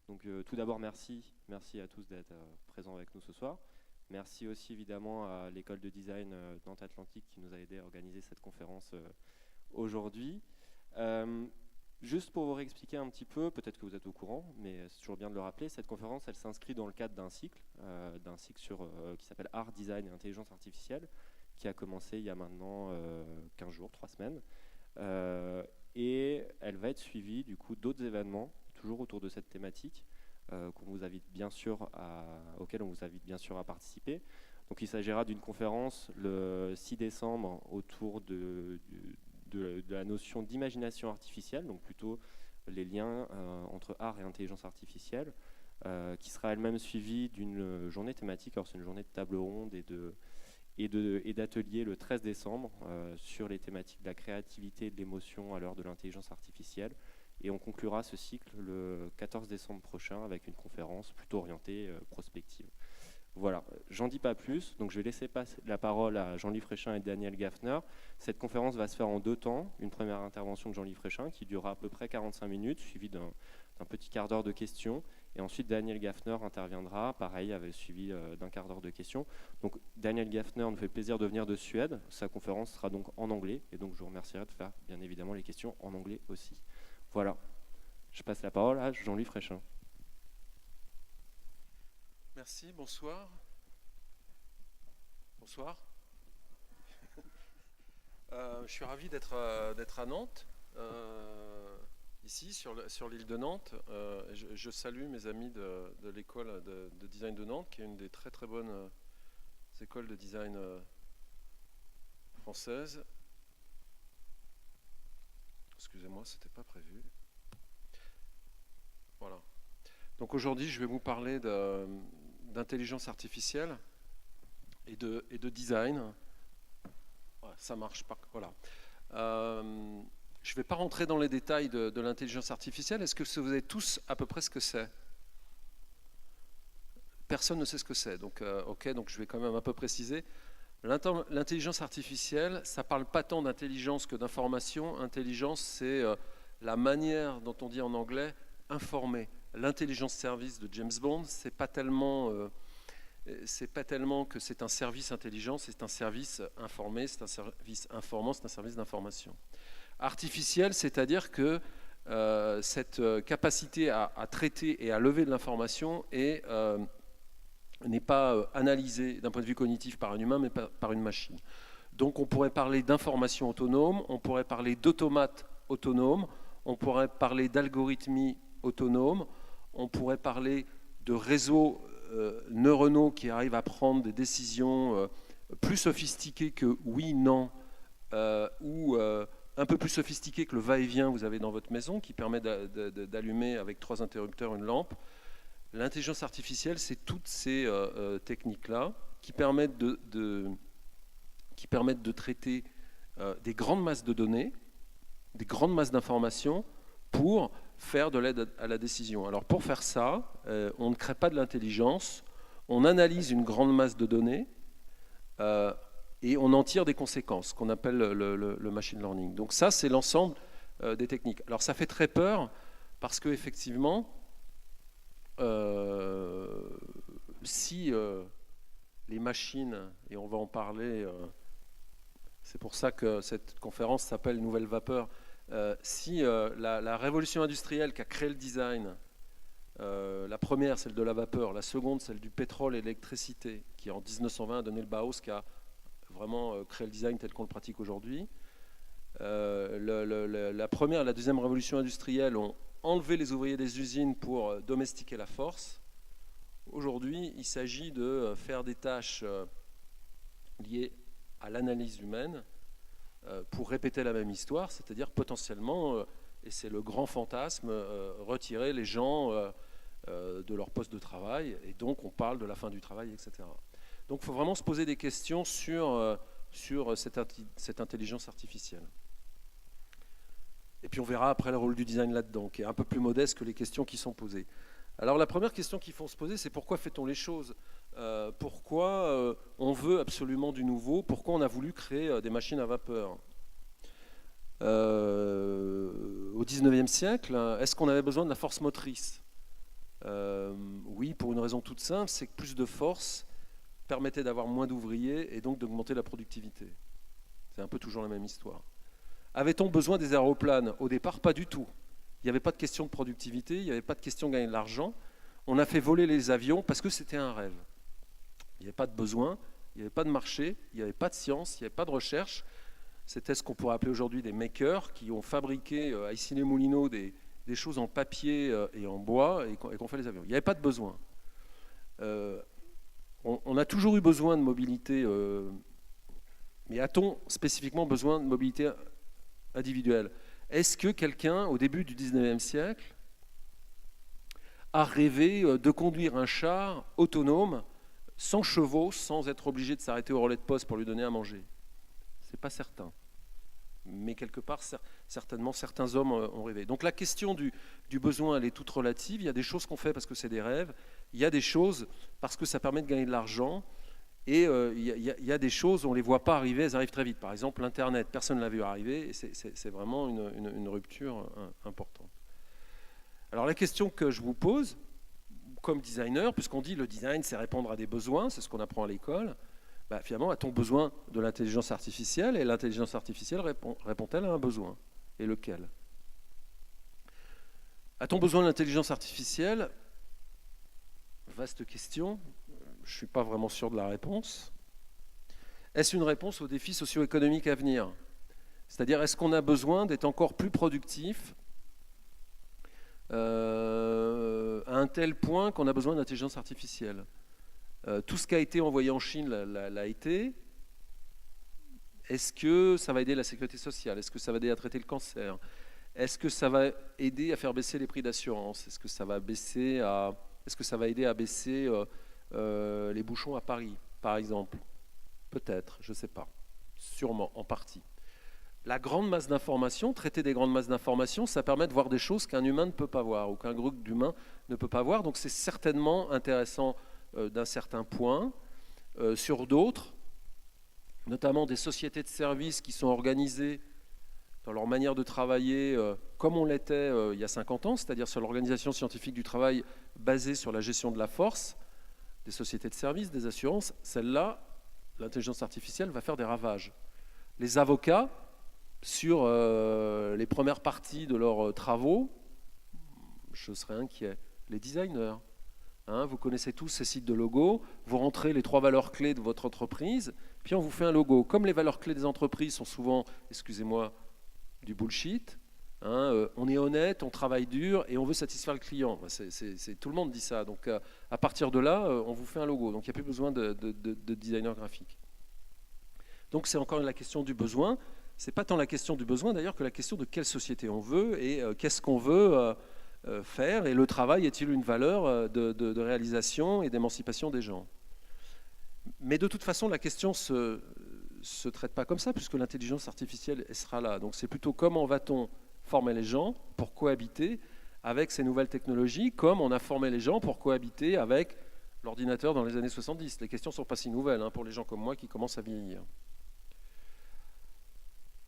Donc tout d'abord, merci à tous d'être présents avec nous ce soir. Merci aussi évidemment à l'école de design Nantes Atlantique qui nous a aidé à organiser cette conférence aujourd'hui. Juste pour vous réexpliquer un petit peu, peut-être que vous êtes au courant, mais c'est toujours bien de le rappeler, cette conférence elle s'inscrit dans le cadre d'un cycle qui s'appelle Art, Design et Intelligence Artificielle, qui a commencé il y a maintenant 15 jours, 3 semaines. Et elle va être suivie du coup d'autres événements, toujours autour de cette thématique, auxquels on vous invite bien sûr à participer. Donc il s'agira d'une conférence le 6 décembre autour de la notion d'imagination artificielle, donc plutôt les liens entre art et intelligence artificielle, qui sera elle-même suivie d'une journée thématique. Alors c'est une journée de table ronde et d'ateliers le 13 décembre sur les thématiques de la créativité et de l'émotion à l'heure de l'intelligence artificielle. Et on conclura ce cycle le 14 décembre prochain avec une conférence plutôt orientée prospective. Voilà, j'en dis pas plus, donc je vais laisser la parole à Jean-Louis Fréchin et Daniel Gaffner. Cette conférence va se faire en 2 temps, une première intervention de Jean-Louis Fréchin qui durera à peu près 45 minutes, suivie d'un petit quart d'heure de questions. Et ensuite, Daniel Gaffner interviendra, pareil, suivi d'un quart d'heure de questions. Donc, Daniel Gaffner nous fait le plaisir de venir de Suède. Sa conférence sera donc en anglais. Et donc, je vous remercierai de faire, bien évidemment, les questions en anglais aussi. Voilà. Je passe la parole à Jean-Louis Fréchin. Merci, bonsoir. Bonsoir. Je suis ravi d'être à Nantes. Ici, sur l'île de Nantes. Je salue mes amis de l'école de design de Nantes, qui est une des très très bonnes écoles de design françaises. Excusez-moi, c'était pas prévu. Voilà. Donc aujourd'hui, je vais vous parler d'intelligence artificielle et de design. Ouais, ça marche pas. Voilà. Je ne vais pas rentrer dans les détails de l'intelligence artificielle. Est-ce que vous savez tous à peu près ce que c'est? Personne ne sait ce que c'est. Donc, donc je vais quand même un peu préciser. L'intelligence artificielle, ça ne parle pas tant d'intelligence que d'information. Intelligence, c'est la manière dont on dit en anglais informer. L'intelligence service de James Bond, c'est pas tellement que c'est un service intelligent, c'est un service informé, c'est un service informant, c'est un service d'information. Artificiel, c'est-à-dire que cette capacité à traiter et à lever de l'information n'est pas analysée d'un point de vue cognitif par un humain, mais par une machine. Donc on pourrait parler d'information autonome, on pourrait parler d'automates autonomes, on pourrait parler d'algorithmie autonome, on pourrait parler de réseaux neuronaux qui arrivent à prendre des décisions plus sophistiquées que oui, non, ou un peu plus sophistiquées que le va-et-vient que vous avez dans votre maison, qui permet d'allumer avec 3 interrupteurs une lampe. L'intelligence artificielle, c'est toutes ces techniques-là qui permettent de traiter des grandes masses de données, des grandes masses d'informations pour faire de l'aide à la décision. Alors pour faire ça, on ne crée pas de l'intelligence, on analyse une grande masse de données et on en tire des conséquences, qu'on appelle le machine learning. Donc ça, c'est l'ensemble des techniques. Alors ça fait très peur parce qu'effectivement, si les machines, et on va en parler, c'est pour ça que cette conférence s'appelle Nouvelle Vapeur, si la révolution industrielle qui a créé le design, la première celle de la vapeur, la seconde celle du pétrole et l'électricité, qui en 1920 a donné le Bauhaus, qui a vraiment créé le design tel qu'on le pratique aujourd'hui, la première et la deuxième révolution industrielle ont enlevé les ouvriers des usines pour domestiquer la force. Aujourd'hui, il s'agit de faire des tâches liées à l'analyse humaine pour répéter la même histoire, c'est-à-dire potentiellement, et c'est le grand fantasme, retirer les gens de leur poste de travail, et donc on parle de la fin du travail, etc. Donc il faut vraiment se poser des questions sur cette intelligence artificielle. Et puis on verra après le rôle du design là-dedans, qui est un peu plus modeste que les questions qui sont posées. Alors la première question qu'il faut se poser, c'est pourquoi fait-on les choses ? Pourquoi on veut absolument du nouveau ? Pourquoi on a voulu créer des machines à vapeur ? Au XIXe siècle, est-ce qu'on avait besoin de la force motrice ? Oui, pour une raison toute simple, c'est que plus de force permettait d'avoir moins d'ouvriers et donc d'augmenter la productivité. C'est un peu toujours la même histoire. Avait-on besoin des aéroplanes? Au départ, pas du tout. Il n'y avait pas de question de productivité, il n'y avait pas de question de gagner de l'argent. On a fait voler les avions parce que c'était un rêve. Il n'y avait pas de besoin, il n'y avait pas de marché, il n'y avait pas de science, il n'y avait pas de recherche. C'était ce qu'on pourrait appeler aujourd'hui des makers qui ont fabriqué à Issy-les-Moulineaux des choses en papier et en bois et qu'on fait les avions. Il n'y avait pas de besoin. On a toujours eu besoin de mobilité, mais a-t-on spécifiquement besoin de mobilité individuelle? Est-ce que quelqu'un, au début du 19e siècle, a rêvé de conduire un char autonome, sans chevaux, sans être obligé de s'arrêter au relais de poste pour lui donner à manger? C'est pas certain. Mais quelque part, certainement, certains hommes ont rêvé. Donc la question du besoin, elle est toute relative. Il y a des choses qu'on fait parce que c'est des rêves. Il y a des choses parce que ça permet de gagner de l'argent. Et il y a des choses, on ne les voit pas arriver, elles arrivent très vite. Par exemple, l'Internet, personne ne l'a vu arriver. Et c'est vraiment une rupture importante. Alors la question que je vous pose, comme designer, puisqu'on dit le design, c'est répondre à des besoins, c'est ce qu'on apprend à l'école, finalement, a-t-on besoin de l'intelligence artificielle? Et l'intelligence artificielle répond-elle à un besoin? Et lequel? A-t-on besoin de l'intelligence artificielle? Vaste question. Je ne suis pas vraiment sûr de la réponse. Est-ce une réponse aux défis socio-économiques à venir? C'est-à-dire, est-ce qu'on a besoin d'être encore plus productif à un tel point qu'on a besoin d'intelligence artificielle? Tout ce qui a été envoyé en Chine l'a été. Est-ce que ça va aider la sécurité sociale? Est-ce que ça va aider à traiter le cancer? Est-ce que ça va aider à faire baisser les prix d'assurance? Est-ce que ça va aider à baisser les bouchons à Paris, par exemple? Peut-être, je ne sais pas. Sûrement, en partie. La grande masse d'informations, traiter des grandes masses d'informations, ça permet de voir des choses qu'un humain ne peut pas voir ou qu'un groupe d'humains ne peut pas voir. Donc c'est certainement intéressant d'un certain point. Sur d'autres, notamment des sociétés de services qui sont organisées dans leur manière de travailler comme on l'était il y a 50 ans, c'est-à-dire sur l'organisation scientifique du travail basée sur la gestion de la force, des sociétés de services, des assurances, celles-là, l'intelligence artificielle va faire des ravages. Les avocats, sur les premières parties de leurs travaux, je serais inquiet. Les designers, vous connaissez tous ces sites de logos, vous rentrez les 3 valeurs clés de votre entreprise, puis on vous fait un logo. Comme les valeurs clés des entreprises sont souvent, excusez-moi, du bullshit, on est honnête, on travaille dur et on veut satisfaire le client. Tout le monde dit ça. Donc à partir de là, on vous fait un logo. Donc il n'y a plus besoin de designer graphique. Donc c'est encore la question du besoin. Ce n'est pas tant la question du besoin d'ailleurs que la question de quelle société on veut et qu'est-ce qu'on veut faire. Et le travail est-il une valeur de réalisation et d'émancipation des gens? Mais de toute façon, la question se traite pas comme ça puisque l'intelligence artificielle elle sera là. Donc c'est plutôt comment va-t-on former les gens pour cohabiter avec ces nouvelles technologies comme on a formé les gens pour cohabiter avec l'ordinateur dans les années 70. Les questions ne sont pas si nouvelles pour les gens comme moi qui commencent à vieillir.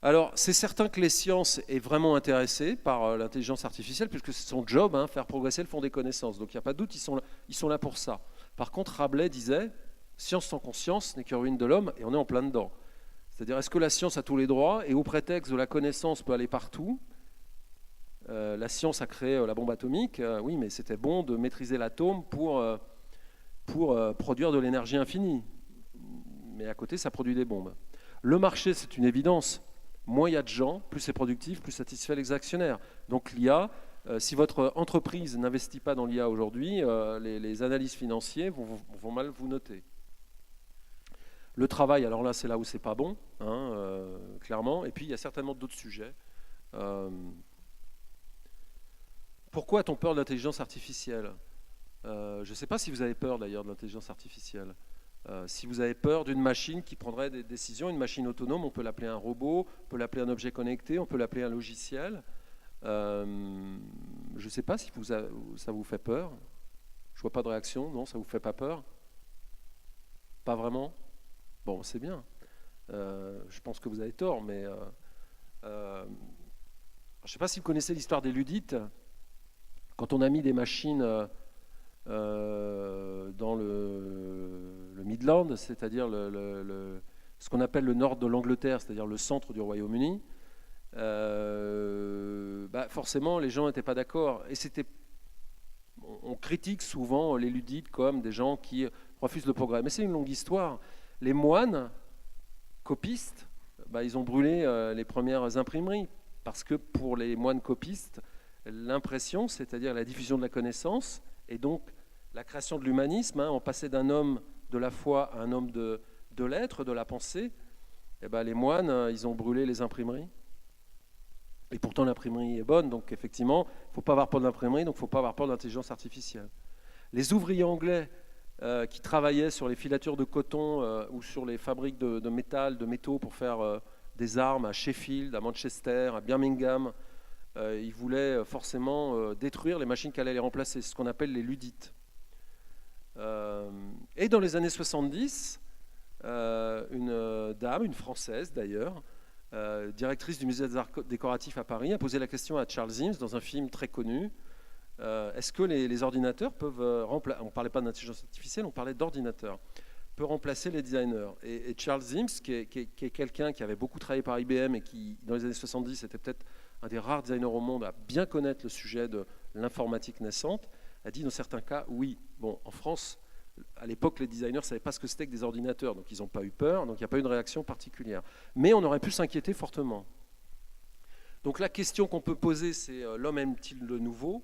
Alors, c'est certain que les sciences est vraiment intéressées par l'intelligence artificielle, puisque c'est son job, faire progresser le fond des connaissances. Donc, il n'y a pas de doute, ils sont là pour ça. Par contre, Rabelais disait « Science sans conscience n'est que ruine de l'homme », et on est en plein dedans. C'est-à-dire, est-ce que la science a tous les droits, et au prétexte de la connaissance peut aller partout? La science a créé la bombe atomique, oui, mais c'était bon de maîtriser l'atome pour produire de l'énergie infinie. Mais à côté, ça produit des bombes. Le marché, c'est une évidence. Moins il y a de gens, plus c'est productif, plus satisfait les actionnaire. Donc l'IA, si votre entreprise n'investit pas dans l'IA aujourd'hui, les analyses financiers vont mal vous noter. Le travail, alors là, c'est là où c'est pas bon, clairement. Et puis, il y a certainement d'autres sujets. Pourquoi a-t-on peur de l'intelligence artificielle? Je ne sais pas si vous avez peur, d'ailleurs, de l'intelligence artificielle. Si vous avez peur d'une machine qui prendrait des décisions, une machine autonome, on peut l'appeler un robot, on peut l'appeler un objet connecté, on peut l'appeler un logiciel. Je ne sais pas si ça vous fait peur. Je ne vois pas de réaction. Non, ça ne vous fait pas peur? Pas vraiment? Bon, c'est bien. Je pense que vous avez tort, mais je ne sais pas si vous connaissez l'histoire des Ludites. Quand on a mis des machines dans le Midland, c'est-à-dire ce qu'on appelle le nord de l'Angleterre, c'est-à-dire le centre du Royaume-Uni, forcément les gens n'étaient pas d'accord. Et on critique souvent les ludites comme des gens qui refusent le progrès. Mais c'est une longue histoire. Les moines copistes, ils ont brûlé les premières imprimeries, parce que pour les moines copistes, l'impression, c'est-à-dire la diffusion de la connaissance, et donc la création de l'humanisme, on passait d'un homme de la foi à un homme de l'être, de la pensée. Les moines, ils ont brûlé les imprimeries. Et pourtant l'imprimerie est bonne, donc effectivement, il ne faut pas avoir peur de l'imprimerie, donc il ne faut pas avoir peur de l'intelligence artificielle. Les ouvriers anglais qui travaillaient sur les filatures de coton ou sur les fabriques de métal, de métaux pour faire des armes à Sheffield, à Manchester, à Birmingham, ils voulaient forcément détruire les machines qui allaient les remplacer, c'est ce qu'on appelle les ludites. Et dans les années 70, une dame, une Française d'ailleurs, directrice du musée des arts décoratifs à Paris, a posé la question à Charles Eames dans un film très connu. Est-ce que les ordinateurs peuvent remplacer, on ne parlait pas d'intelligence artificielle, on parlait d'ordinateurs, peut remplacer les designers. Et Charles Eames, qui est quelqu'un qui avait beaucoup travaillé par IBM et qui, dans les années 70, était peut-être un des rares designers au monde à bien connaître le sujet de l'informatique naissante, a dit dans certains cas, oui. Bon, en France, à l'époque, les designers ne savaient pas ce que c'était que des ordinateurs, donc ils n'ont pas eu peur, donc il n'y a pas eu de réaction particulière. Mais on aurait pu s'inquiéter fortement. Donc la question qu'on peut poser, c'est l'homme aime-t-il le nouveau ?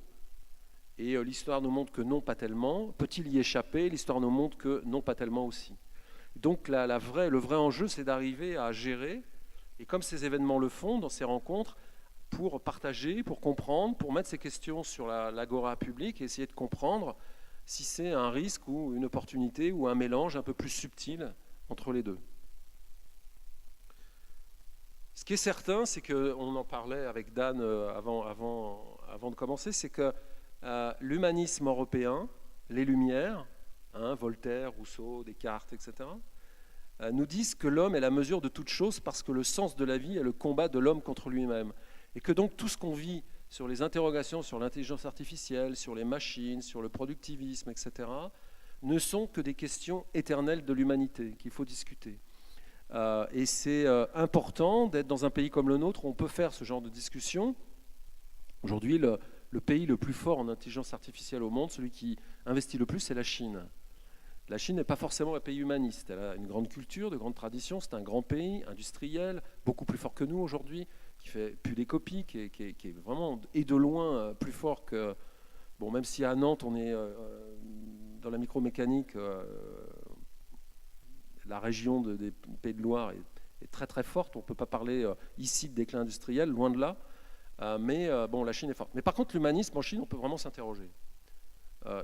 Et l'histoire nous montre que non, pas tellement. Peut-il y échapper ? L'histoire nous montre que non, pas tellement aussi. Donc le vrai enjeu, c'est d'arriver à gérer, et comme ces événements le font dans ces rencontres, pour partager, pour comprendre, pour mettre ces questions sur l'agora publique et essayer de comprendre si c'est un risque ou une opportunité ou un mélange un peu plus subtil entre les deux. Ce qui est certain, c'est qu'on en parlait avec Dan avant de commencer, c'est que l'humanisme européen, les Lumières, Voltaire, Rousseau, Descartes, etc., nous disent que l'homme est la mesure de toute chose parce que le sens de la vie est le combat de l'homme contre lui-même. Et que donc tout ce qu'on vit sur les interrogations sur l'intelligence artificielle, sur les machines, sur le productivisme, etc., ne sont que des questions éternelles de l'humanité qu'il faut discuter. Et c'est important d'être dans un pays comme le nôtre où on peut faire ce genre de discussion. Aujourd'hui, le pays le plus fort en intelligence artificielle au monde, celui qui investit le plus, c'est la Chine. La Chine n'est pas forcément un pays humaniste. Elle a une grande culture, de grandes traditions. C'est un grand pays industriel, beaucoup plus fort que nous aujourd'hui, qui fait plus des copies, qui est vraiment, et de loin, plus fort que... Bon, même si à Nantes, on est dans la micromécanique, la région des Pays de Loire est très très forte. On ne peut pas parler ici de déclin industriel, loin de là. Mais la Chine est forte. Mais par contre, l'humanisme en Chine, on peut vraiment s'interroger.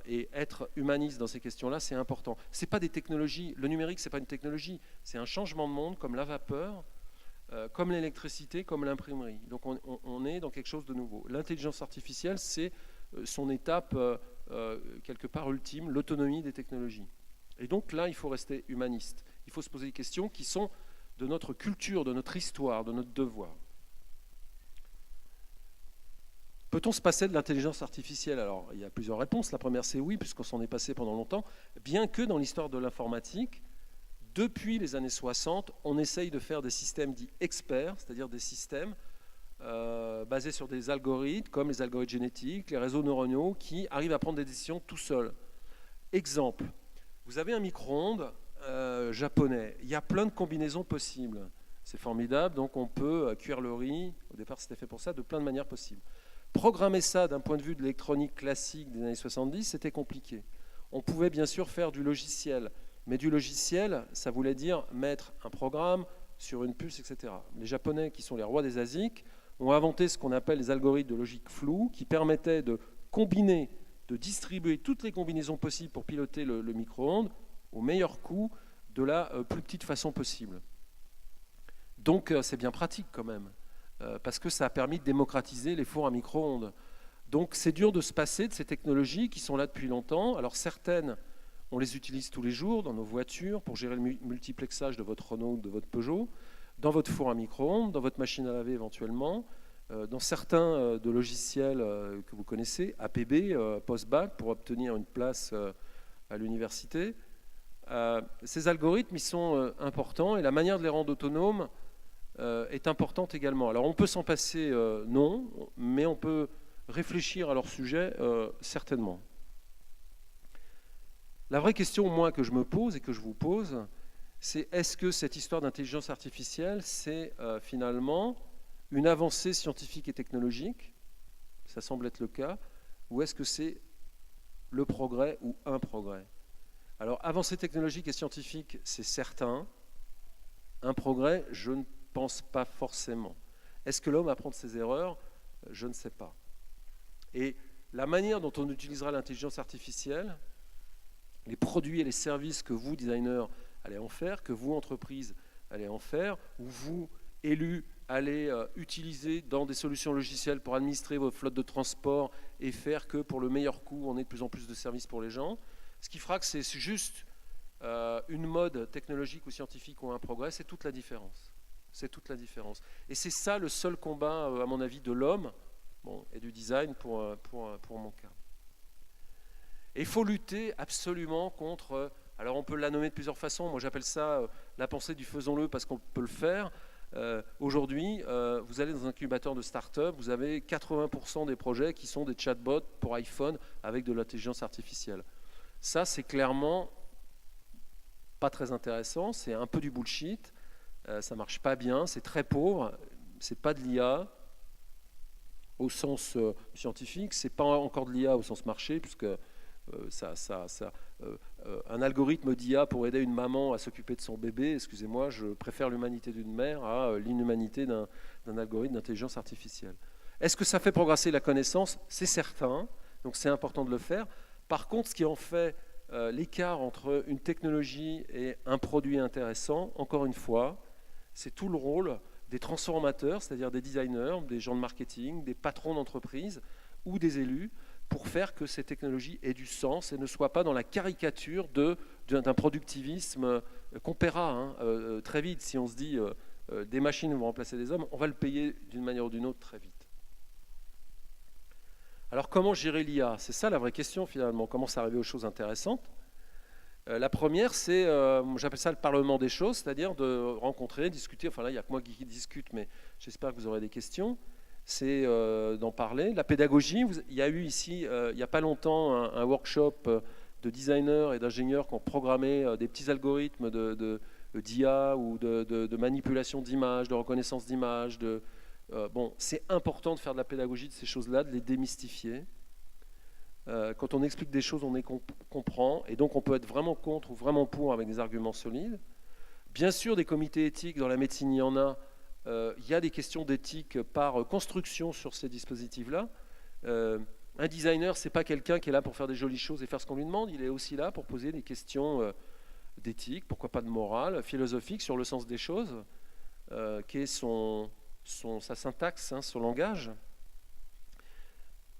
Et être humaniste dans ces questions-là, c'est important. Ce n'est pas des technologies. Le numérique, ce n'est pas une technologie. C'est un changement de monde comme la vapeur, comme l'électricité, comme l'imprimerie. Donc on est dans quelque chose de nouveau. L'intelligence artificielle, c'est son étape quelque part ultime, l'autonomie des technologies. Et donc là, il faut rester humaniste. Il faut se poser des questions qui sont de notre culture, de notre histoire, de notre devoir. Peut-on se passer de l'intelligence artificielle ? Alors, il y a plusieurs réponses. La première, c'est oui, puisqu'on s'en est passé pendant longtemps, bien que dans l'histoire de l'informatique, depuis les années 60, on essaye de faire des systèmes dits experts, c'est-à-dire des systèmes basés sur des algorithmes, comme les algorithmes génétiques, les réseaux neuronaux, qui arrivent à prendre des décisions tout seuls. Exemple, vous avez un micro-ondes japonais. Il y a plein de combinaisons possibles. C'est formidable, donc on peut cuire le riz, au départ c'était fait pour ça, de plein de manières possibles. Programmer ça d'un point de vue de l'électronique classique des années 70, c'était compliqué. On pouvait bien sûr faire du logiciel, mais du logiciel, ça voulait dire mettre un programme sur une puce, etc. Les Japonais, qui sont les rois des ASIC, ont inventé ce qu'on appelle les algorithmes de logique floue, qui permettaient de combiner, de distribuer toutes les combinaisons possibles pour piloter le micro-ondes au meilleur coût, de la plus petite façon possible. Donc c'est bien pratique quand même. Parce que ça a permis de démocratiser les fours à micro-ondes. Donc c'est dur de se passer de ces technologies qui sont là depuis longtemps. Alors certaines, on les utilise tous les jours dans nos voitures pour gérer le multiplexage de votre Renault ou de votre Peugeot, dans votre four à micro-ondes, dans votre machine à laver éventuellement, dans certains de logiciels que vous connaissez, APB, post-bac, pour obtenir une place à l'université. Ces algorithmes, ils sont importants et la manière de les rendre autonomes est importante également. Alors on peut s'en passer, non, mais on peut réfléchir à leur sujet, certainement. La vraie question, moi, que je me pose et que je vous pose, c'est est-ce que cette histoire d'intelligence artificielle, c'est finalement une avancée scientifique et technologique, ça semble être le cas, ou est-ce que c'est le progrès ou un progrès? Alors, avancée technologique et scientifique, c'est certain. Un progrès, je ne pense pas forcément. Est-ce que l'homme apprend de ses erreurs? Je ne sais pas. Et la manière dont on utilisera l'intelligence artificielle, les produits et les services que vous, designers, allez en faire, que vous, entreprises, allez en faire, ou vous, élus, allez utiliser dans des solutions logicielles pour administrer votre flotte de transport et faire que pour le meilleur coût, on ait de plus en plus de services pour les gens. Ce qui fera que c'est juste une mode technologique ou scientifique ou un progrès, c'est toute la différence. C'est toute la différence. Et c'est ça le seul combat, à mon avis, de l'homme et du design pour mon cas. Et il faut lutter absolument contre... alors on peut la nommer de plusieurs façons. Moi j'appelle ça la pensée du faisons-le parce qu'on peut le faire. Aujourd'hui, vous allez dans un incubateur de start-up, vous avez 80% des projets qui sont des chatbots pour iPhone avec de l'intelligence artificielle. Ça, c'est clairement pas très intéressant, c'est un peu du bullshit, ça marche pas bien, c'est très pauvre, c'est pas de l'IA au sens scientifique, c'est pas encore de l'IA au sens marché, puisque un algorithme d'IA pour aider une maman à s'occuper de son bébé, excusez-moi, je préfère l'humanité d'une mère à l'inhumanité d'un algorithme d'intelligence artificielle. Est-ce que ça fait progresser la connaissance? C'est certain, donc c'est important de le faire. Par contre, ce qui en fait l'écart entre une technologie et un produit intéressant, encore une fois, c'est tout le rôle des transformateurs, c'est-à-dire des designers, des gens de marketing, des patrons d'entreprise ou des élus, pour faire que ces technologies aient du sens et ne soient pas dans la caricature d'un productivisme qu'on paiera très vite. Si on se dit des machines vont remplacer des hommes, on va le payer d'une manière ou d'une autre très vite. Alors comment gérer l'IA? C'est ça la vraie question finalement, comment s'arriver aux choses intéressantes. La première, c'est, j'appelle ça le parlement des choses, c'est-à-dire de rencontrer, discuter, enfin là il n'y a que moi qui discute, mais j'espère que vous aurez des questions, c'est d'en parler. La pédagogie, il y a eu ici, il n'y a pas longtemps, un workshop de designers et d'ingénieurs qui ont programmé des petits algorithmes d'IA ou de manipulation d'images, de reconnaissance d'images. Bon, c'est important de faire de la pédagogie de ces choses-là, de les démystifier. Quand on explique des choses, on les comprend, et donc on peut être vraiment contre ou vraiment pour avec des arguments solides. Bien sûr, des comités éthiques, dans la médecine, il y en a. Il y a des questions d'éthique par construction sur ces dispositifs-là. Un designer, ce n'est pas quelqu'un qui est là pour faire des jolies choses et faire ce qu'on lui demande, il est aussi là pour poser des questions d'éthique, pourquoi pas de morale, philosophique, sur le sens des choses, qui est sa syntaxe, son langage.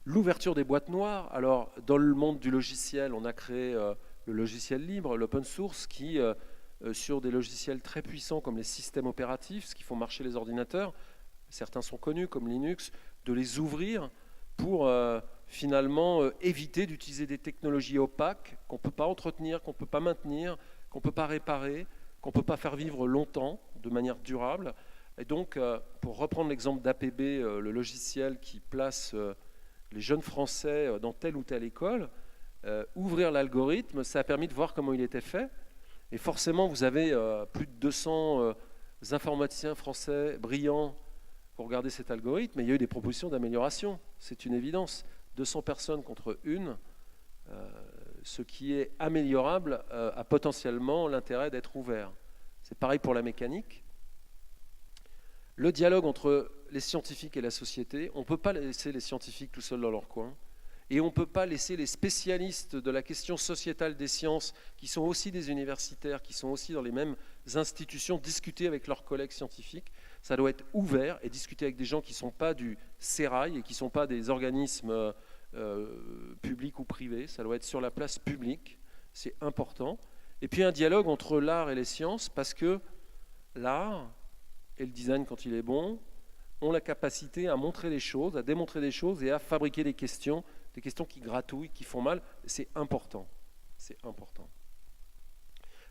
L'ouverture des boîtes noires. Alors, dans le monde du logiciel, on a créé le logiciel libre, l'open source, qui, sur des logiciels très puissants comme les systèmes opératifs, ce qui font marcher les ordinateurs, certains sont connus comme Linux, de les ouvrir pour finalement éviter d'utiliser des technologies opaques qu'on ne peut pas entretenir, qu'on ne peut pas maintenir, qu'on ne peut pas réparer, qu'on ne peut pas faire vivre longtemps de manière durable. Et donc, pour reprendre l'exemple d'APB, le logiciel qui place les jeunes Français dans telle ou telle école, ouvrir l'algorithme, ça a permis de voir comment il était fait. Et forcément, vous avez plus de 200 informaticiens français brillants pour regarder cet algorithme, mais il y a eu des propositions d'amélioration, c'est une évidence. 200 personnes contre une, ce qui est améliorable a potentiellement l'intérêt d'être ouvert. C'est pareil pour la mécanique. Le dialogue entre les scientifiques et la société, on ne peut pas laisser les scientifiques tout seuls dans leur coin, et on ne peut pas laisser les spécialistes de la question sociétale des sciences, qui sont aussi des universitaires, qui sont aussi dans les mêmes institutions, discuter avec leurs collègues scientifiques. Ça doit être ouvert et discuter avec des gens qui ne sont pas du sérail et qui ne sont pas des organismes publics ou privés. Ça doit être sur la place publique, c'est important. Et puis un dialogue entre l'art et les sciences, parce que l'art et le design, quand il est bon, ont la capacité à montrer les choses, à démontrer des choses et à fabriquer des questions qui gratouillent, qui font mal. C'est important. C'est important.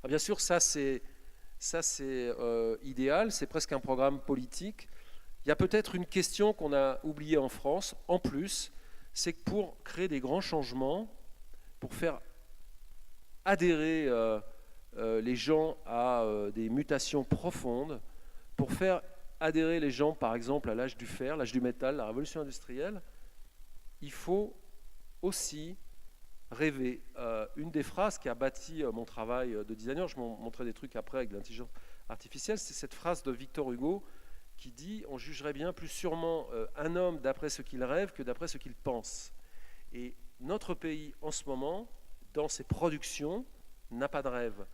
Alors bien sûr, ça c'est idéal, c'est presque un programme politique. Il y a peut-être une question qu'on a oubliée en France, en plus, c'est que pour créer des grands changements, pour faire adhérer les gens à des mutations profondes, pour faire adhérer les gens, par exemple, à l'âge du fer, l'âge du métal, la révolution industrielle, il faut aussi rêver. Une des phrases qui a bâti mon travail de designer, je m'en montrerai des trucs après avec l'intelligence artificielle, c'est cette phrase de Victor Hugo qui dit « On jugerait bien plus sûrement un homme d'après ce qu'il rêve que d'après ce qu'il pense ». Et notre pays, en ce moment, dans ses productions, n'a pas de rêve.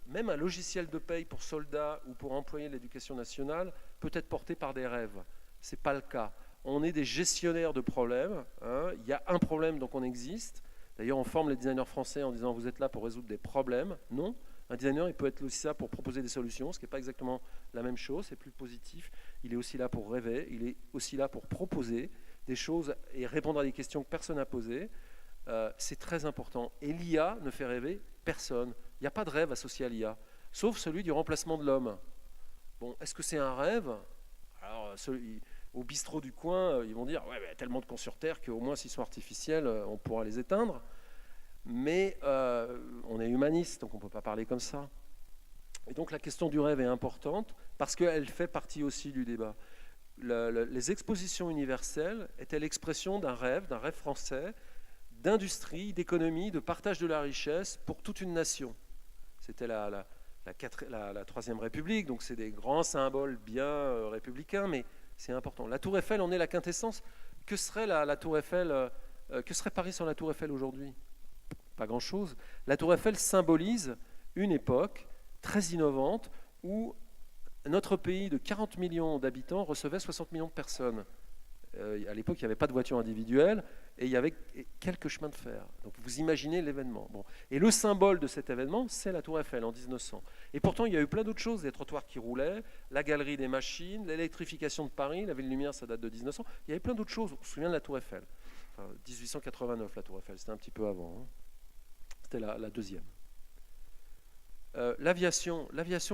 Même un logiciel de paye pour soldats ou pour employés de l'éducation nationale peut être porté par des rêves. Ce n'est pas le cas. On est des gestionnaires de problèmes. Hein. Il y a un problème, donc on existe. D'ailleurs, on forme les designers français en disant « vous êtes là pour résoudre des problèmes ». Non, un designer, il peut être aussi là pour proposer des solutions, ce qui n'est pas exactement la même chose, c'est plus positif. Il est aussi là pour rêver, il est aussi là pour proposer des choses et répondre à des questions que personne n'a posées. C'est très important. Et l'IA ne fait rêver personne. Il n'y a pas de rêve associé à l'IA, sauf celui du remplacement de l'homme. Bon, est-ce que c'est un rêve? Alors, au bistrot du coin, ils vont dire « ouais, mais il y a tellement de cons sur Terre qu'au moins s'ils sont artificiels, on pourra les éteindre ». Mais on est humaniste, donc on ne peut pas parler comme ça. Et donc la question du rêve est importante parce qu'elle fait partie aussi du débat. Les expositions universelles étaient l'expression d'un rêve français, d'industrie, d'économie, de partage de la richesse pour toute une nation. C'était la Troisième République, donc c'est des grands symboles bien républicains, mais c'est important. La Tour Eiffel en est la quintessence. Que serait la Tour Eiffel, que serait Paris sans la Tour Eiffel aujourd'hui? Pas grand-chose. La Tour Eiffel symbolise une époque très innovante où notre pays de 40 millions d'habitants recevait 60 millions de personnes. À l'époque, il n'y avait pas de voiture individuelle et il y avait quelques chemins de fer. Donc vous imaginez l'événement. Bon. Et le symbole de cet événement, c'est la Tour Eiffel en 1900. Et pourtant, il y a eu plein d'autres choses, des trottoirs qui roulaient, la galerie des machines, l'électrification de Paris, la ville lumière, ça date de 1900. Il y avait plein d'autres choses. On se souvient de la Tour Eiffel. Enfin, 1889, la Tour Eiffel, c'était un petit peu avant. Hein. C'était la deuxième. L'aviation,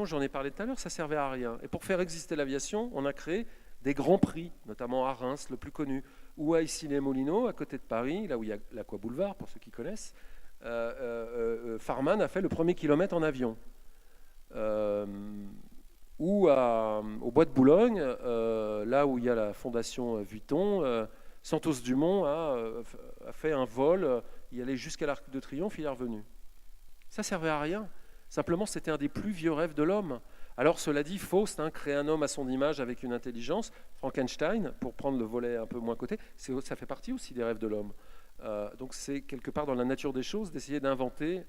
j'en ai parlé tout à l'heure, ça servait à rien. Et pour faire exister l'aviation, on a créé des grands prix, notamment à Reims, le plus connu, ou à Issy-les-Moulineaux, à côté de Paris, là où il y a l'Aqua Boulevard, pour ceux qui connaissent. Farman a fait le premier kilomètre en avion. Ou au Bois de Boulogne, là où il y a la fondation Vuitton, Santos Dumont a fait un vol, il allait jusqu'à l'Arc de Triomphe, il est revenu. Ça servait à rien. Simplement, c'était un des plus vieux rêves de l'homme. Alors, cela dit, Faust, créer un homme à son image avec une intelligence, Frankenstein, pour prendre le volet un peu moins côté, ça fait partie aussi des rêves de l'homme. Donc, c'est quelque part dans la nature des choses d'essayer d'inventer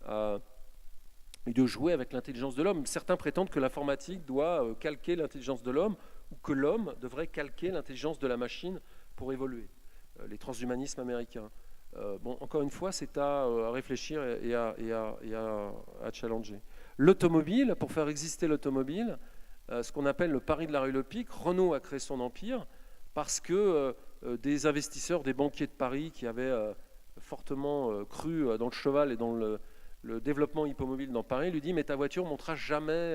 et de jouer avec l'intelligence de l'homme. Certains prétendent que l'informatique doit calquer l'intelligence de l'homme ou que l'homme devrait calquer l'intelligence de la machine pour évoluer. Les transhumanismes américains. Bon, encore une fois, c'est à réfléchir et à challenger. L'automobile, pour faire exister l'automobile, ce qu'on appelle le pari de la rue Lepic, Renault a créé son empire parce que des investisseurs, des banquiers de Paris qui avaient fortement cru dans le cheval et dans le développement hippomobile dans Paris, lui dit « mais ta voiture ne montera jamais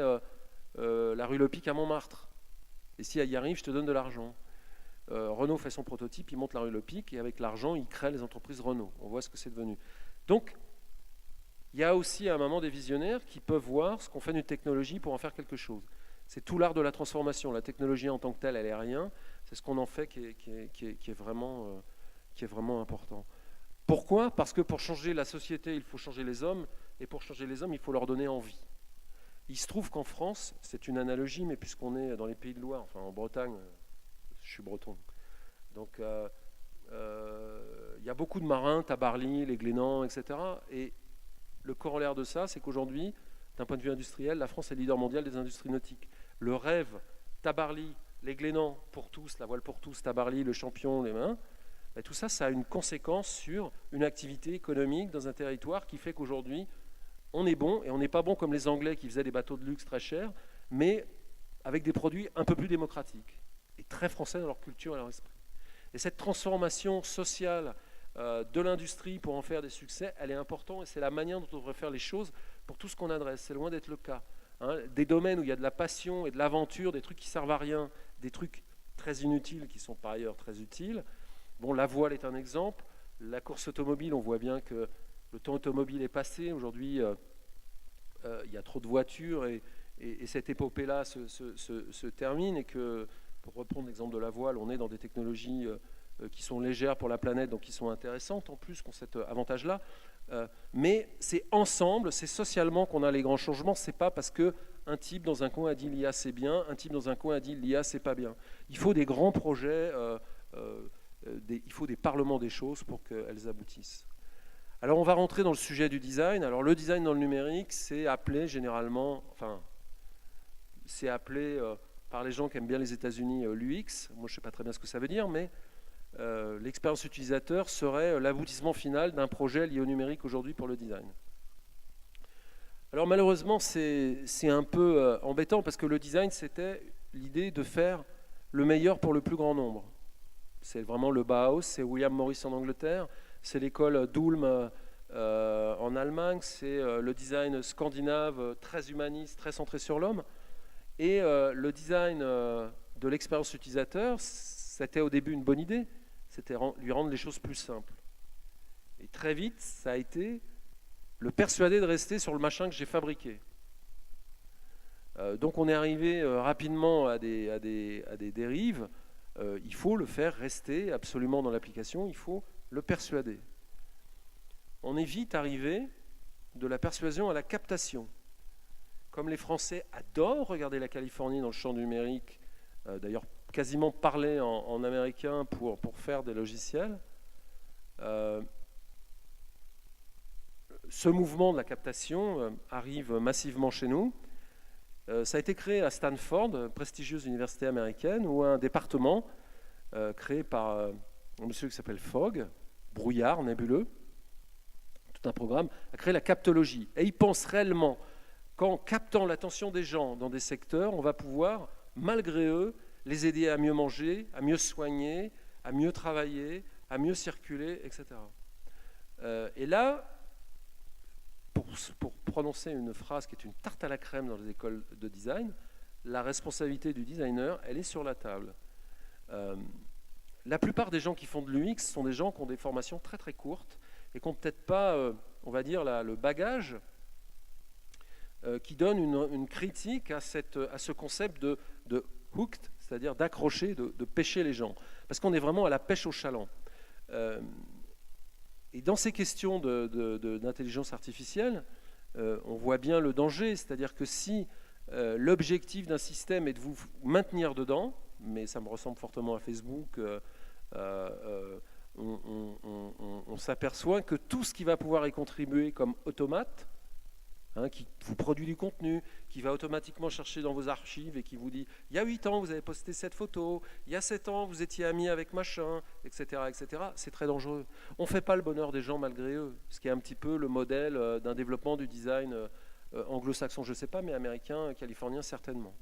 la rue Lepic à Montmartre. Et si elle y arrive, je te donne de l'argent. » Renault fait son prototype, il monte la rue Lepic et avec l'argent, il crée les entreprises Renault. On voit ce que c'est devenu. Donc, il y a aussi à un moment des visionnaires qui peuvent voir ce qu'on fait d'une technologie pour en faire quelque chose. C'est tout l'art de la transformation. La technologie en tant que telle, elle n'est rien. C'est ce qu'on en fait qui est vraiment important. Pourquoi? Parce que pour changer la société, il faut changer les hommes. Et pour changer les hommes, il faut leur donner envie. Il se trouve qu'en France, c'est une analogie, mais puisqu'on est dans les Pays de Loire, enfin en Bretagne, je suis breton. Donc, il y a beaucoup de marins, Tabarly, les Glénans, etc. Et le corollaire de ça, c'est qu'aujourd'hui, d'un point de vue industriel, la France est leader mondial des industries nautiques. Le rêve, Tabarly, les Glénans, pour tous, la voile pour tous, Tabarly, le champion, les mains, ben, tout ça, ça a une conséquence sur une activité économique dans un territoire qui fait qu'aujourd'hui, on est bon, et on n'est pas bon comme les Anglais qui faisaient des bateaux de luxe très chers, mais avec des produits un peu plus démocratiques et très français dans leur culture et leur esprit. Et cette transformation sociale de l'industrie pour en faire des succès, elle est importante et c'est la manière dont on devrait faire les choses pour tout ce qu'on adresse. C'est loin d'être le cas. Des domaines où il y a de la passion et de l'aventure, des trucs qui servent à rien, des trucs très inutiles qui sont par ailleurs très utiles. Bon, la voile est un exemple. La course automobile, on voit bien que le temps automobile est passé. Aujourd'hui, il y a trop de voitures et cette épopée-là se termine et que, pour reprendre l'exemple de la voile, on est dans des technologies qui sont légères pour la planète, donc qui sont intéressantes en plus, qui ont cet avantage-là. Mais c'est ensemble, c'est socialement qu'on a les grands changements. C'est pas parce que un type dans un coin a dit l'IA c'est bien, un type dans un coin a dit l'IA c'est pas bien. Il faut des grands projets, il faut des parlements des choses pour qu'elles aboutissent. Alors on va rentrer dans le sujet du design. Alors le design dans le numérique, c'est appelé généralement, c'est appelé par les gens qui aiment bien les États-Unis l'UX. Moi je ne sais pas très bien ce que ça veut dire, mais l'expérience utilisateur serait l'aboutissement final d'un projet lié au numérique aujourd'hui pour le design. Alors malheureusement c'est un peu embêtant parce que le design c'était l'idée de faire le meilleur pour le plus grand nombre. C'est vraiment le Bauhaus, c'est William Morris en Angleterre, c'est l'école d'Ulm en Allemagne, c'est le design scandinave très humaniste, très centré sur l'homme. Et le design de l'expérience utilisateur, c'était au début une bonne idée, c'était lui rendre les choses plus simples. Et très vite, ça a été le persuader de rester sur le machin que j'ai fabriqué. Donc on est arrivé rapidement à des dérives. Il faut le faire rester absolument dans l'application, il faut le persuader. On est vite arrivé de la persuasion à la captation. Comme les Français adorent regarder la Californie dans le champ numérique, d'ailleurs quasiment parler en américain pour faire des logiciels, ce mouvement de la captation arrive massivement chez nous. Ça a été créé à Stanford, prestigieuse université américaine, où un département créé par un monsieur qui s'appelle Fogg, brouillard, nébuleux, tout un programme, a créé la captologie. Et il pense réellement qu'en captant l'attention des gens dans des secteurs, on va pouvoir, malgré eux, les aider à mieux manger, à mieux soigner, à mieux travailler, à mieux circuler, etc. Et là, pour prononcer une phrase qui est une tarte à la crème dans les écoles de design, la responsabilité du designer, elle est sur la table. La plupart des gens qui font de l'UX sont des gens qui ont des formations très très courtes et qui n'ont peut-être pas, on va dire, le bagage qui donne une critique à ce concept de hooked, c'est-à-dire d'accrocher, de pêcher les gens. Parce qu'on est vraiment à la pêche au chaland. Et dans ces questions d'intelligence artificielle, on voit bien le danger, c'est-à-dire que si l'objectif d'un système est de vous maintenir dedans, mais ça me ressemble fortement à Facebook, on s'aperçoit que tout ce qui va pouvoir y contribuer comme automate, qui vous produit du contenu, qui va automatiquement chercher dans vos archives et qui vous dit « il y a 8 ans, vous avez posté cette photo, il y a 7 ans, vous étiez ami avec machin, etc. etc. » C'est très dangereux. On ne fait pas le bonheur des gens malgré eux, ce qui est un petit peu le modèle d'un développement du design anglo-saxon, je ne sais pas, mais américain, californien, certainement.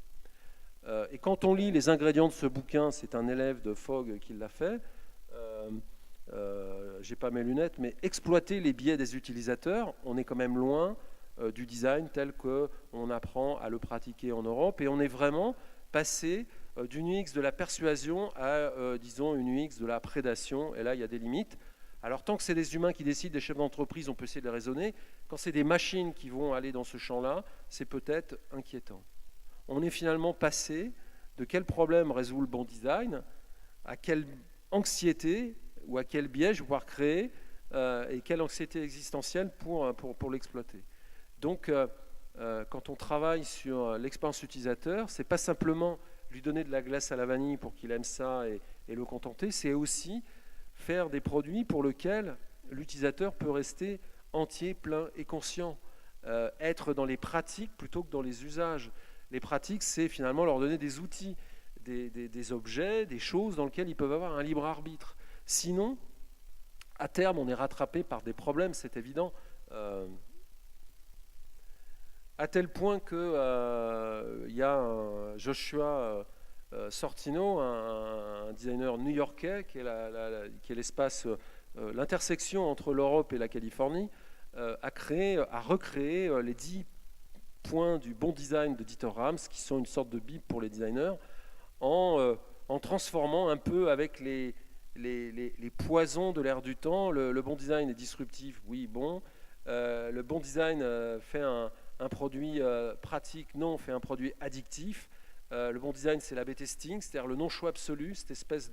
Et quand on lit les ingrédients de ce bouquin, c'est un élève de Fogg qui l'a fait, j'ai pas mes lunettes, mais exploiter les biais des utilisateurs, on est quand même loin du design tel qu'on apprend à le pratiquer en Europe, et on est vraiment passé d'une UX de la persuasion à, disons, une UX de la prédation, et là il y a des limites. Alors tant que c'est des humains qui décident, des chefs d'entreprise, on peut essayer de les raisonner. Quand c'est des machines qui vont aller dans ce champ-là, c'est peut-être inquiétant. On est finalement passé de quel problème résout le bon design à quelle anxiété ou à quel biais je vais pouvoir créer et quelle anxiété existentielle pour l'exploiter. Donc, quand on travaille sur l'expérience utilisateur, c'est pas simplement lui donner de la glace à la vanille pour qu'il aime ça et le contenter, c'est aussi faire des produits pour lesquels l'utilisateur peut rester entier, plein et conscient, être dans les pratiques plutôt que dans les usages. Les pratiques, c'est finalement leur donner des outils, des objets, des choses dans lesquelles ils peuvent avoir un libre arbitre. Sinon, à terme, on est rattrapé par des problèmes, c'est évident. à tel point que y a Joshua Sortino, un designer new-yorkais, qui est l'espace, l'intersection entre l'Europe et la Californie, a recréé les 10 points du bon design de Dieter Rams, qui sont une sorte de bible pour les designers, en transformant un peu avec les poisons de l'ère du temps. Le bon design est disruptif, oui, bon. Le bon design fait un produit pratique, non, fait un produit addictif. Le bon design, c'est l'A/B testing, c'est-à-dire le non-choix absolu, cette espèce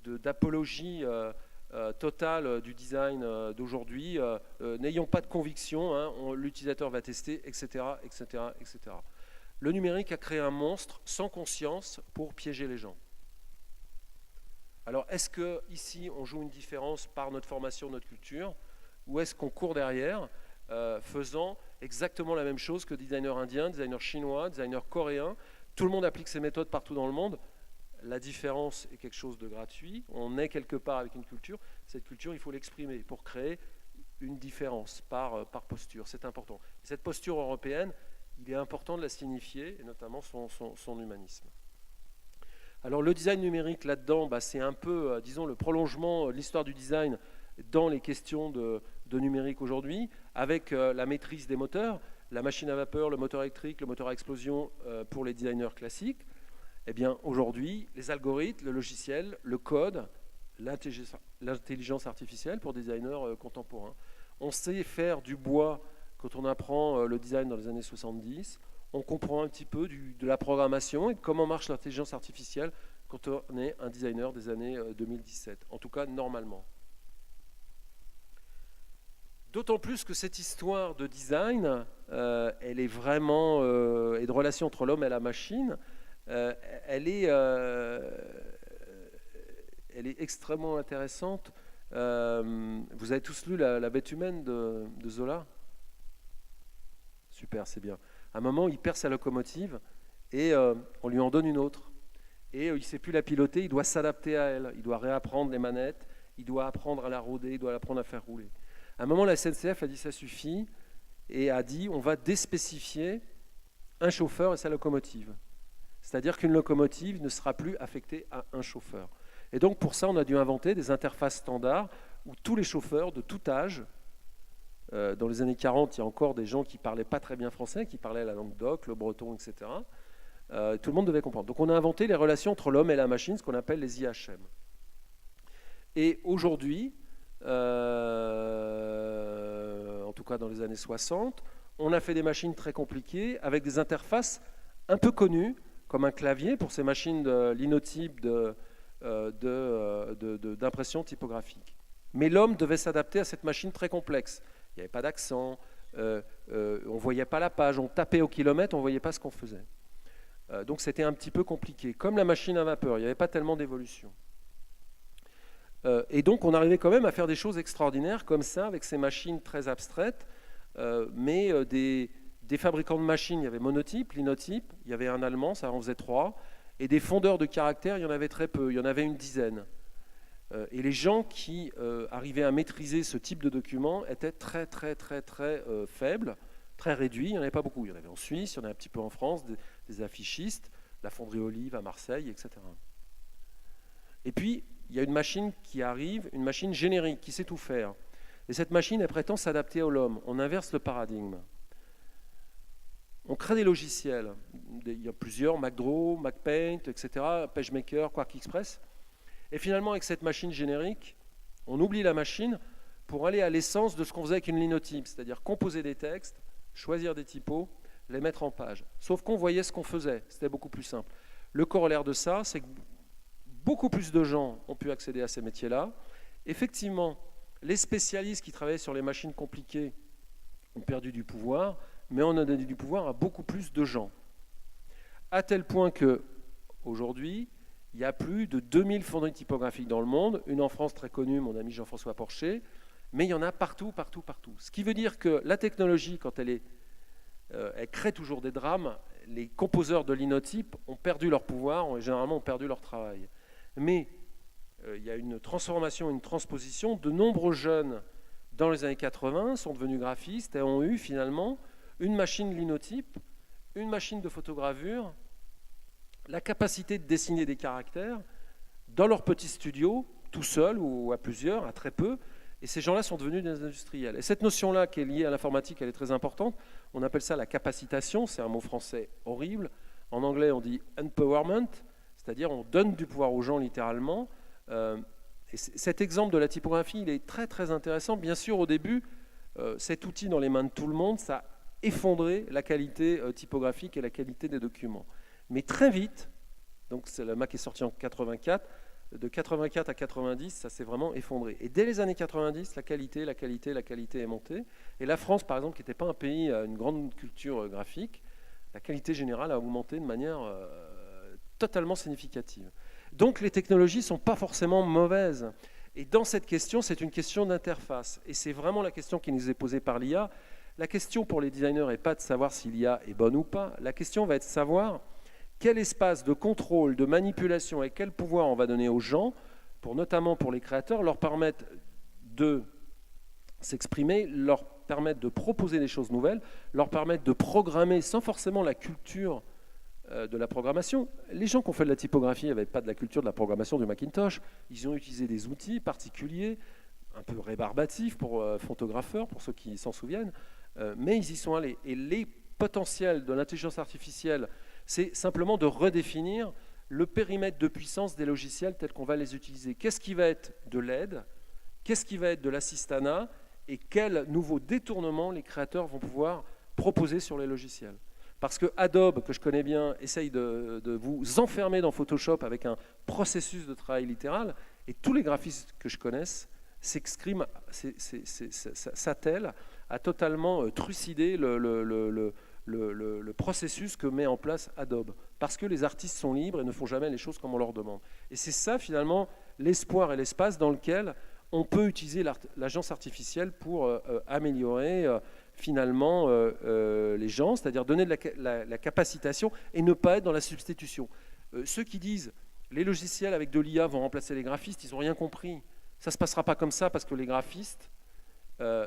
d'apologie totale du design d'aujourd'hui. N'ayons pas de conviction, hein, l'utilisateur va tester, etc., etc., etc. Le numérique a créé un monstre sans conscience pour piéger les gens. Alors, est-ce qu'ici, on joue une différence par notre formation, notre culture, ou est-ce qu'on court derrière, faisant exactement la même chose que designers indiens, designers chinois, designers coréens? Tout le monde applique ces méthodes partout dans le monde. La différence est quelque chose de gratuit. On est quelque part avec une culture. Cette culture, il faut l'exprimer pour créer une différence par posture. C'est important. Et cette posture européenne, il est important de la signifier, et notamment son humanisme. Alors le design numérique là-dedans, c'est un peu, disons, le prolongement de l'histoire du design dans les questions de numérique aujourd'hui, avec la maîtrise des moteurs, la machine à vapeur, le moteur électrique, le moteur à explosion pour les designers classiques. Eh bien aujourd'hui, les algorithmes, le logiciel, le code, l'intelligence artificielle pour des designers contemporains. On sait faire du bois quand on apprend le design dans les années 70. On comprend un petit peu de la programmation et de comment marche l'intelligence artificielle quand on est un designer des années 2017. En tout cas, normalement. D'autant plus que cette histoire de design, elle est vraiment, et de relation entre l'homme et la machine, elle est extrêmement intéressante. Vous avez tous lu La bête humaine de Zola? Super, c'est bien. À un moment, il perd sa locomotive et on lui en donne une autre. Et il ne sait plus la piloter, il doit s'adapter à elle. Il doit réapprendre les manettes, il doit apprendre à la rôder, il doit apprendre à faire rouler. À un moment, la SNCF a dit ça suffit et a dit on va déspécifier un chauffeur et sa locomotive. C'est-à-dire qu'une locomotive ne sera plus affectée à un chauffeur. Et donc pour ça, on a dû inventer des interfaces standards où tous les chauffeurs de tout âge, dans les années 40, il y a encore des gens qui ne parlaient pas très bien français, qui parlaient la langue d'oc, le breton, etc. Tout le monde devait comprendre. Donc on a inventé les relations entre l'homme et la machine, ce qu'on appelle les IHM. Et aujourd'hui, en tout cas dans les années 60, on a fait des machines très compliquées avec des interfaces un peu connues, comme un clavier pour ces machines de linotype d'impression typographique. Mais l'homme devait s'adapter à cette machine très complexe. Il n'y avait pas d'accent, on ne voyait pas la page, on tapait au kilomètre, on ne voyait pas ce qu'on faisait. Donc c'était un petit peu compliqué. Comme la machine à vapeur, il n'y avait pas tellement d'évolution. Et donc on arrivait quand même à faire des choses extraordinaires comme ça, avec ces machines très abstraites, mais des fabricants de machines, il y avait Monotype, Linotype, il y avait un allemand, ça en faisait 3, et des fondeurs de caractères, il y en avait très peu, il y en avait une dizaine. Et les gens qui arrivaient à maîtriser ce type de document étaient très faibles, très réduits, il n'y en avait pas beaucoup. Il y en avait en Suisse, il y en avait un petit peu en France, des affichistes, la fonderie Olive à Marseille, etc. Et puis, il y a une machine qui arrive, une machine générique, qui sait tout faire. Et cette machine, elle prétend s'adapter à l'homme. On inverse le paradigme. On crée des logiciels. Il y a plusieurs, MacDraw, MacPaint, etc., PageMaker, QuarkXpress. Et finalement, avec cette machine générique, on oublie la machine pour aller à l'essence de ce qu'on faisait avec une linotype, c'est-à-dire composer des textes, choisir des typos, les mettre en page. Sauf qu'on voyait ce qu'on faisait, c'était beaucoup plus simple. Le corollaire de ça, c'est que beaucoup plus de gens ont pu accéder à ces métiers-là. Effectivement, les spécialistes qui travaillaient sur les machines compliquées ont perdu du pouvoir, mais on a donné du pouvoir à beaucoup plus de gens. À tel point qu'aujourd'hui, il y a plus de 2000 fonderies typographiques dans le monde, une en France très connue, mon ami Jean-François Porcher, mais il y en a partout. Ce qui veut dire que la technologie, quand elle crée toujours des drames. Les composeurs de linotype ont perdu leur pouvoir, généralement ont perdu leur travail. Mais il y a une transformation, une transposition. De nombreux jeunes, dans les années 80, sont devenus graphistes et ont eu finalement une machine lunotype, une machine de photogravure, la capacité de dessiner des caractères dans leur petit studio, tout seul ou à plusieurs, à très peu, et ces gens-là sont devenus des industriels. Et cette notion-là qui est liée à l'informatique, elle est très importante. On appelle ça la capacitation, c'est un mot français horrible. En anglais, on dit empowerment, c'est-à-dire on donne du pouvoir aux gens littéralement. Et cet exemple de la typographie, il est très très intéressant. Bien sûr, au début, cet outil dans les mains de tout le monde, ça a effondré la qualité typographique et la qualité des documents. Mais très vite, donc c'est le Mac est sorti en 84, de 84 à 90, ça s'est vraiment effondré. Et dès les années 90, la qualité est montée. Et la France, par exemple, qui n'était pas un pays à une grande culture graphique, la qualité générale a augmenté de manière totalement significative. Donc les technologies ne sont pas forcément mauvaises. Et dans cette question, c'est une question d'interface. Et c'est vraiment la question qui nous est posée par l'IA. La question pour les designers n'est pas de savoir si l'IA est bonne ou pas. La question va être de savoir quel espace de contrôle, de manipulation et quel pouvoir on va donner aux gens, notamment pour les créateurs, leur permettre de s'exprimer, leur permettre de proposer des choses nouvelles, leur permettre de programmer sans forcément la culture de la programmation. Les gens qui ont fait de la typographie n'avaient pas de la culture de la programmation du Macintosh. Ils ont utilisé des outils particuliers, un peu rébarbatifs pour photographeurs, pour ceux qui s'en souviennent, mais ils y sont allés. Et les potentiels de l'intelligence artificielle, c'est simplement de redéfinir le périmètre de puissance des logiciels tels qu'on va les utiliser. Qu'est-ce qui va être de l'aide? Qu'est-ce qui va être de l'assistanat? Et quels nouveaux détournements les créateurs vont pouvoir proposer sur les logiciels? Parce que Adobe, que je connais bien, essaye de vous enfermer dans Photoshop avec un processus de travail littéral, et tous les graphistes que je connaisse s'attellent à totalement trucider le processus que met en place Adobe, parce que les artistes sont libres et ne font jamais les choses comme on leur demande. Et c'est ça finalement l'espoir et l'espace dans lequel on peut utiliser l'agence artificielle pour améliorer finalement les gens, c'est-à-dire donner de la capacitation et ne pas être dans la substitution. Ceux qui disent les logiciels avec de l'IA vont remplacer les graphistes, ils n'ont rien compris. Ça ne se passera pas comme ça parce que les graphistes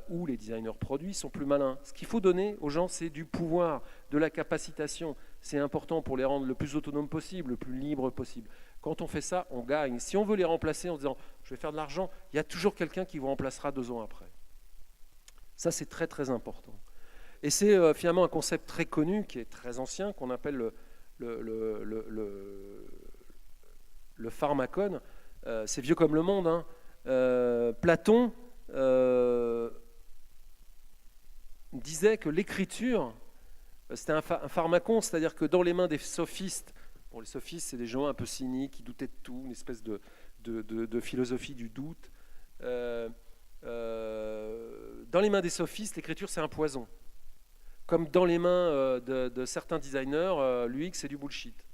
ou les designers produits sont plus malins. Ce qu'il faut donner aux gens, c'est du pouvoir, de la capacitation. C'est important pour les rendre le plus autonomes possible, le plus libre possible. Quand on fait ça, on gagne. Si on veut les remplacer en disant « je vais faire de l'argent », il y a toujours quelqu'un qui vous remplacera 2 ans après. Ça, c'est très très important. Et c'est finalement un concept très connu, qui est très ancien, qu'on appelle le pharmacone. C'est vieux comme le monde, hein. Platon disait que l'écriture, c'était un pharmacon, c'est-à-dire que dans les mains des sophistes, bon, les sophistes, c'est des gens un peu cyniques, qui doutaient de tout, une espèce de philosophie du doute. Dans les mains des sophistes, l'écriture, c'est un poison. Comme dans les mains de certains designers, l'UX, c'est du bullshit.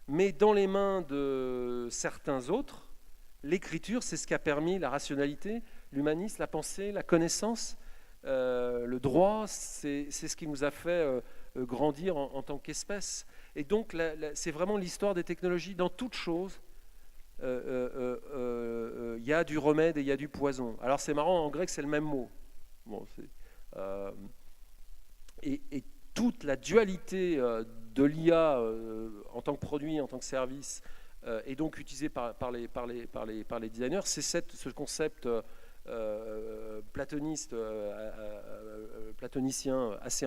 Mais dans les mains de certains autres, l'écriture, c'est ce qui a permis la rationalité, l'humanisme, la pensée, la connaissance, le droit, c'est ce qui nous a fait grandir en tant qu'espèce. Et donc, c'est vraiment l'histoire des technologies. Dans toute chose, il y a du remède et il y a du poison. Alors, c'est marrant, en grec, c'est le même mot. Bon, et toute la dualité de l'IA en tant que produit, en tant que service, et donc utilisé par les designers, c'est ce concept platonicien assez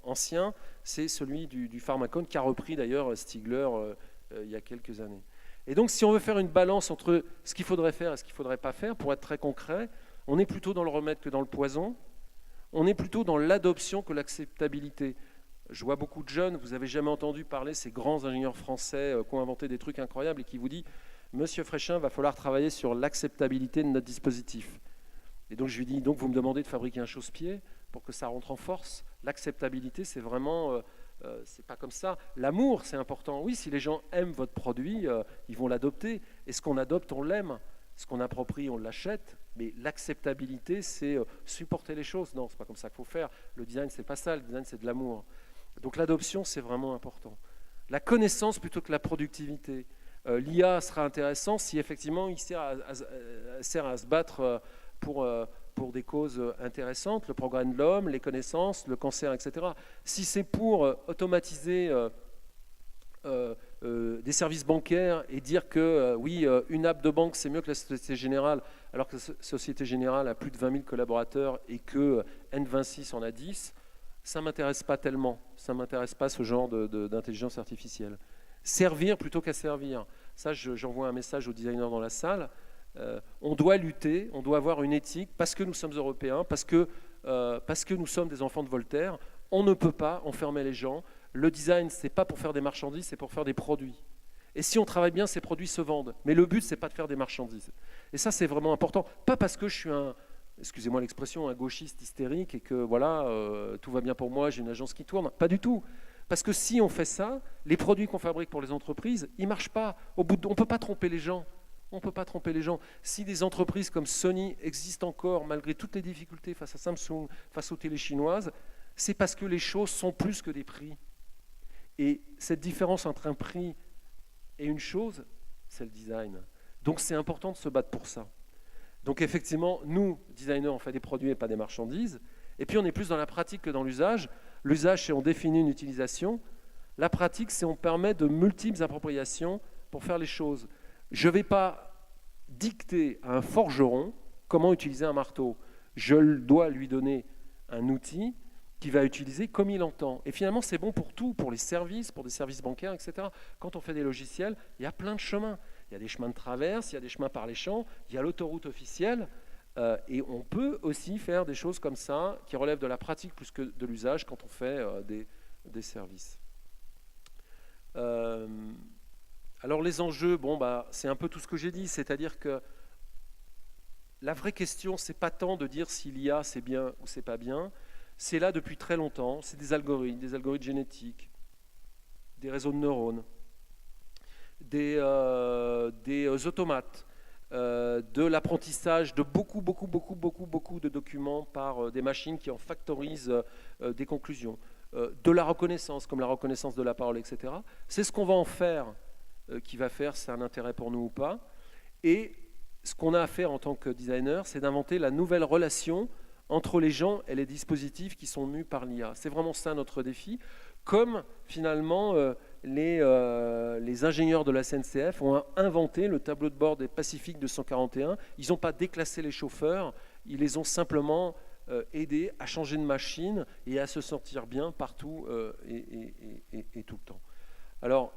ancien, c'est celui du pharmacone qu'a repris d'ailleurs Stigler il y a quelques années. Et donc si on veut faire une balance entre ce qu'il faudrait faire et ce qu'il ne faudrait pas faire, pour être très concret, on est plutôt dans le remède que dans le poison, on est plutôt dans l'adoption que l'acceptabilité. Je vois beaucoup de jeunes, vous n'avez jamais entendu parler ces grands ingénieurs français qui ont inventé des trucs incroyables et qui vous disent « Monsieur Fréchin, il va falloir travailler sur l'acceptabilité de notre dispositif ». Et donc je lui dis « Donc vous me demandez de fabriquer un chausse-pied pour que ça rentre en force ?» L'acceptabilité, c'est vraiment, c'est pas comme ça. L'amour, c'est important. Oui, si les gens aiment votre produit, ils vont l'adopter. Et ce qu'on adopte, on l'aime. Ce qu'on approprie, on l'achète. Mais l'acceptabilité, c'est supporter les choses. Non, c'est pas comme ça qu'il faut faire. Le design, c'est pas ça. Le design, c'est de l'amour. Donc l'adoption, c'est vraiment important. La connaissance plutôt que la productivité. L'IA sera intéressant si effectivement il sert à se battre pour pour des causes intéressantes, le progrès de l'homme, les connaissances, le cancer, etc. Si c'est pour automatiser des services bancaires et dire que oui, une app de banque c'est mieux que la Société Générale, alors que la Société Générale a plus de 20 000 collaborateurs et que N26 en a 10, ça ne m'intéresse pas tellement. Ça ne m'intéresse pas ce genre d'intelligence artificielle. Servir plutôt qu'à servir. Ça, j'envoie un message aux designers dans la salle. On doit lutter, on doit avoir une éthique parce que nous sommes européens, parce que nous sommes des enfants de Voltaire. On ne peut pas enfermer les gens. Le design, ce n'est pas pour faire des marchandises, c'est pour faire des produits. Et si on travaille bien, ces produits se vendent. Mais le but, ce n'est pas de faire des marchandises. Et ça, c'est vraiment important. Pas parce que je suis excusez-moi l'expression, un gauchiste hystérique et que voilà, tout va bien pour moi, j'ai une agence qui tourne. Pas du tout. Parce que si on fait ça, les produits qu'on fabrique pour les entreprises, ils ne marchent pas. On ne peut pas tromper les gens. On ne peut pas tromper les gens. Si des entreprises comme Sony existent encore, malgré toutes les difficultés face à Samsung, face aux télés chinoises, c'est parce que les choses sont plus que des prix. Et cette différence entre un prix et une chose, c'est le design. Donc c'est important de se battre pour ça. Donc effectivement, nous, designers, on fait des produits et pas des marchandises. Et puis on est plus dans la pratique que dans l'usage. L'usage, c'est on définit une utilisation. La pratique, c'est on permet de multiples appropriations pour faire les choses. Je ne vais pas dicter à un forgeron comment utiliser un marteau. Je dois lui donner un outil qu'il va utiliser comme il entend. Et finalement, c'est bon pour tout, pour les services, pour des services bancaires, etc. Quand on fait des logiciels, il y a plein de chemins. Il y a des chemins de traverse, il y a des chemins par les champs, il y a l'autoroute officielle. Et on peut aussi faire des choses comme ça qui relèvent de la pratique plus que de l'usage quand on fait des services. Alors les enjeux, c'est un peu tout ce que j'ai dit, c'est-à-dire que la vraie question, c'est pas tant de dire si l'IA c'est bien ou c'est pas bien, c'est là depuis très longtemps, c'est des algorithmes génétiques, des réseaux de neurones, des automates, de l'apprentissage de beaucoup de documents par des machines qui en factorisent des conclusions, de la reconnaissance, comme la reconnaissance de la parole, etc. C'est ce qu'on va en faire qui va faire si c'est un intérêt pour nous ou pas. Et ce qu'on a à faire en tant que designer, c'est d'inventer la nouvelle relation entre les gens et les dispositifs qui sont mus par l'IA. C'est vraiment ça notre défi. Comme finalement les ingénieurs de la SNCF ont inventé le tableau de bord des Pacific 241. Ils n'ont pas déclassé les chauffeurs, ils les ont simplement aidés à changer de machine et à se sentir bien partout et tout le temps. Alors,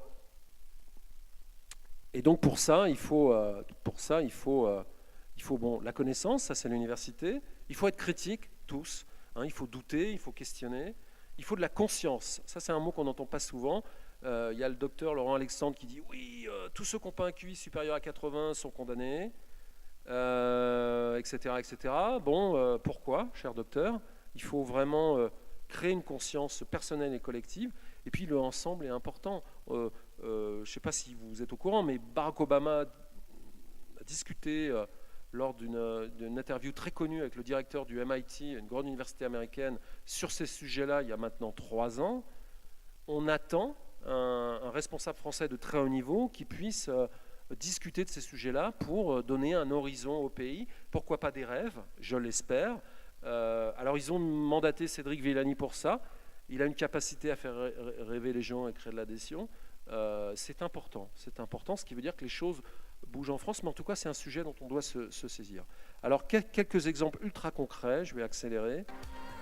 et donc pour ça, il faut la connaissance, ça c'est l'université. Il faut être critique, tous. Il faut douter, il faut questionner. Il faut de la conscience. Ça c'est un mot qu'on n'entend pas souvent. Il y a le docteur Laurent Alexandre qui dit oui, tous ceux qui n'ont pas un QI supérieur à 80 sont condamnés, etc., etc. Bon, pourquoi, cher docteur? Il faut vraiment créer une conscience personnelle et collective. Et puis le ensemble est important. Je ne sais pas si vous êtes au courant, mais Barack Obama a discuté lors d'une interview très connue avec le directeur du MIT, une grande université américaine, sur ces sujets-là il y a maintenant 3 ans. On attend un responsable français de très haut niveau qui puisse discuter de ces sujets-là pour donner un horizon au pays. Pourquoi pas des rêves, je l'espère. Alors ils ont mandaté Cédric Villani pour ça. Il a une capacité à faire rêver les gens et créer de l'adhésion. C'est important, ce qui veut dire que les choses bougent en France, mais en tout cas c'est un sujet dont on doit se saisir. Alors quelques exemples ultra concrets, je vais accélérer.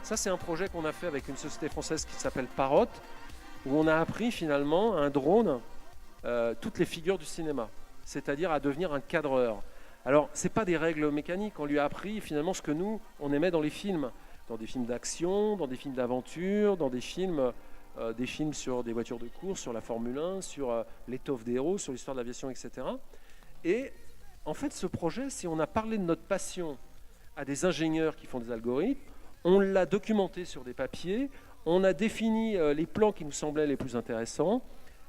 Ça c'est un projet qu'on a fait avec une société française qui s'appelle Parrot, où on a appris finalement à un drone toutes les figures du cinéma, c'est-à-dire à devenir un cadreur. Alors ce n'est pas des règles mécaniques, on lui a appris finalement ce que nous on aimait dans les films d'action, dans des films d'aventure, dans des films sur des voitures de course, sur la Formule 1, sur l'étoffe des héros, sur l'histoire de l'aviation, etc. Et en fait, ce projet, si on a parlé de notre passion à des ingénieurs qui font des algorithmes, on l'a documenté sur des papiers, on a défini les plans qui nous semblaient les plus intéressants,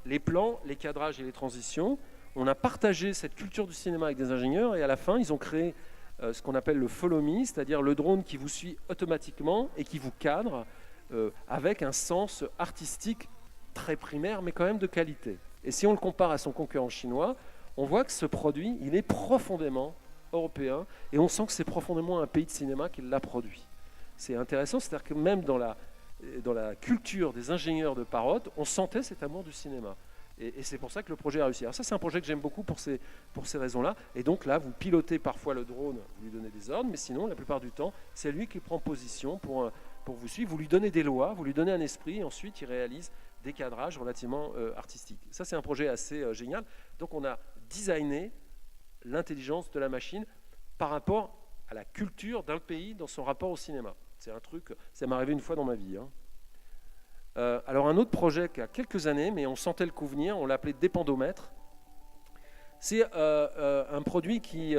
les plans, les cadrages et les transitions. On a partagé cette culture du cinéma avec des ingénieurs et à la fin, ils ont créé ce qu'on appelle le follow me, c'est-à-dire le drone qui vous suit automatiquement et qui vous cadre avec un sens artistique très primaire, mais quand même de qualité. Et si on le compare à son concurrent chinois, on voit que ce produit, il est profondément européen, et on sent que c'est profondément un pays de cinéma qui l'a produit. C'est intéressant, c'est-à-dire que même dans la culture des ingénieurs de Parrot, on sentait cet amour du cinéma. Et c'est pour ça que le projet a réussi. Alors ça, c'est un projet que j'aime beaucoup pour ces raisons-là. Et donc là, vous pilotez parfois le drone, vous lui donnez des ordres, mais sinon, la plupart du temps, c'est lui qui prend position pour vous suivre. Vous lui donnez des lois, vous lui donnez un esprit, et ensuite, il réalise des cadrages relativement artistiques. Ça, c'est un projet assez génial. Donc on a designé l'intelligence de la machine par rapport à la culture d'un pays dans son rapport au cinéma. C'est un truc, ça m'est arrivé une fois dans ma vie. Alors un autre projet qui a quelques années, mais on sentait le coup venir, on l'appelait Dépendomètre. C'est un produit qui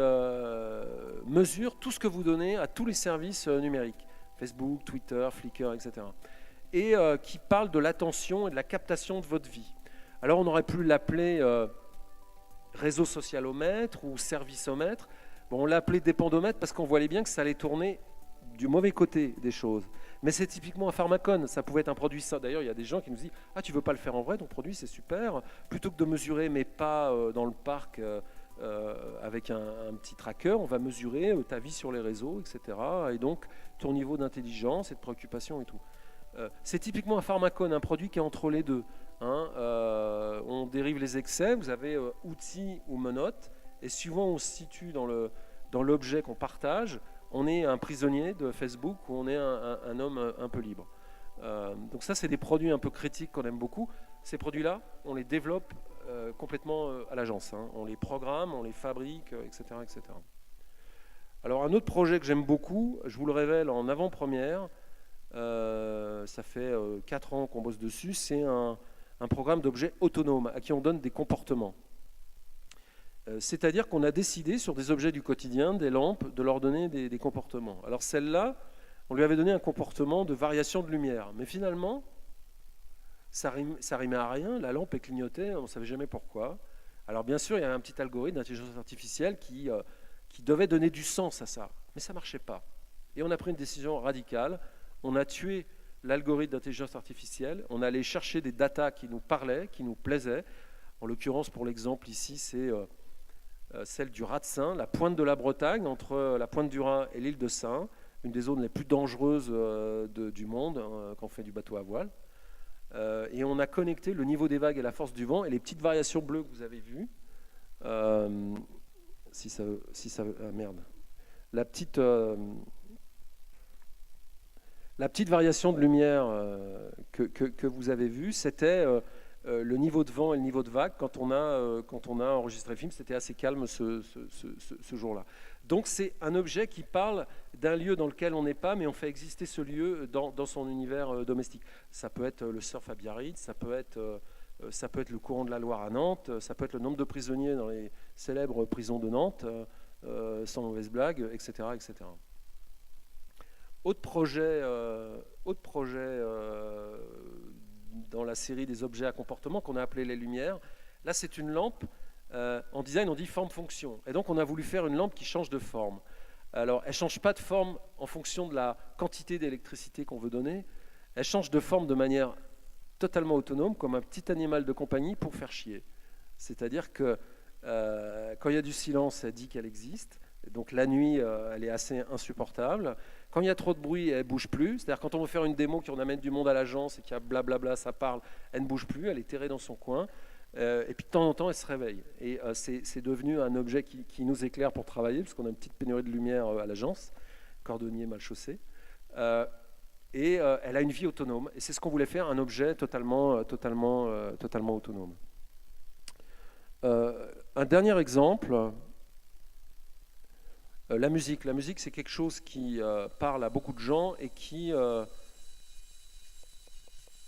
mesure tout ce que vous donnez à tous les services numériques, Facebook, Twitter, Flickr, etc. Et qui parle de l'attention et de la captation de votre vie. Alors on aurait pu l'appeler réseau socialomètre ou serviceomètre. Bon, on l'a appelé Dépendomètre parce qu'on voyait bien que ça allait tourner du mauvais côté des choses. Mais c'est typiquement un pharmacone, ça pouvait être un produit ça. D'ailleurs, il y a des gens qui nous disent « Ah, tu veux pas le faire en vrai, ton produit, c'est super. » Plutôt que de mesurer, mais pas dans le parc avec un petit tracker, on va mesurer ta vie sur les réseaux, etc. Et donc, ton niveau d'intelligence et de préoccupation et tout. C'est typiquement un pharmacone, un produit qui est entre les deux. On dérive les excès, vous avez outils ou menottes, et suivant où on se situe dans l'objet qu'on partage, on est un prisonnier de Facebook ou on est un homme un peu libre. Donc ça, c'est des produits un peu critiques qu'on aime beaucoup. Ces produits-là, on les développe complètement à l'agence. On les programme, on les fabrique, etc., etc. Alors un autre projet que j'aime beaucoup, je vous le révèle en avant-première, ça fait 4 ans qu'on bosse dessus, c'est un programme d'objets autonomes à qui on donne des comportements. C'est-à-dire qu'on a décidé sur des objets du quotidien, des lampes, de leur donner des comportements. Alors celle-là, on lui avait donné un comportement de variation de lumière. Mais finalement, ça rimait à rien, la lampe est clignotée, on ne savait jamais pourquoi. Alors bien sûr, il y a un petit algorithme d'intelligence artificielle qui devait donner du sens à ça. Mais ça ne marchait pas. Et on a pris une décision radicale. On a tué l'algorithme d'intelligence artificielle. On allait chercher des datas qui nous parlaient, qui nous plaisaient. En l'occurrence, pour l'exemple ici, c'est celle du Raz de Seine, la pointe de la Bretagne, entre la pointe du Rhin et l'île de Seine, une des zones les plus dangereuses du monde quand on fait du bateau à voile. Et on a connecté le niveau des vagues et la force du vent et les petites variations bleues que vous avez vues. Merde. La petite variation de lumière que vous avez vue, c'était le niveau de vent et le niveau de vague. Quand on a enregistré le film, c'était assez calme ce jour-là. Donc c'est un objet qui parle d'un lieu dans lequel on n'est pas, mais on fait exister ce lieu dans son univers domestique. Ça peut être le surf à Biarritz, ça peut être le courant de la Loire à Nantes, ça peut être le nombre de prisonniers dans les célèbres prisons de Nantes, sans mauvaise blague, etc., etc. Autre projet dans la série des objets à comportement qu'on a appelé les lumières. Là, c'est une lampe. En design, on dit forme-fonction. Et donc, on a voulu faire une lampe qui change de forme. Alors, elle ne change pas de forme en fonction de la quantité d'électricité qu'on veut donner. Elle change de forme de manière totalement autonome, comme un petit animal de compagnie pour faire chier. C'est-à-dire que quand il y a du silence, elle dit qu'elle existe. Donc la nuit, elle est assez insupportable. Quand il y a trop de bruit, elle ne bouge plus. C'est-à-dire quand on veut faire une démo, qu'on amène du monde à l'agence et qu'il y a blablabla, ça parle, elle ne bouge plus, elle est terrée dans son coin. Et puis de temps en temps, elle se réveille. Et c'est devenu un objet qui nous éclaire pour travailler, parce qu'on a une petite pénurie de lumière à l'agence, cordonnier mal chaussé. Et elle a une vie autonome. Et c'est ce qu'on voulait faire, un objet totalement autonome. Un dernier exemple, la musique. La musique, c'est quelque chose qui parle à beaucoup de gens et qui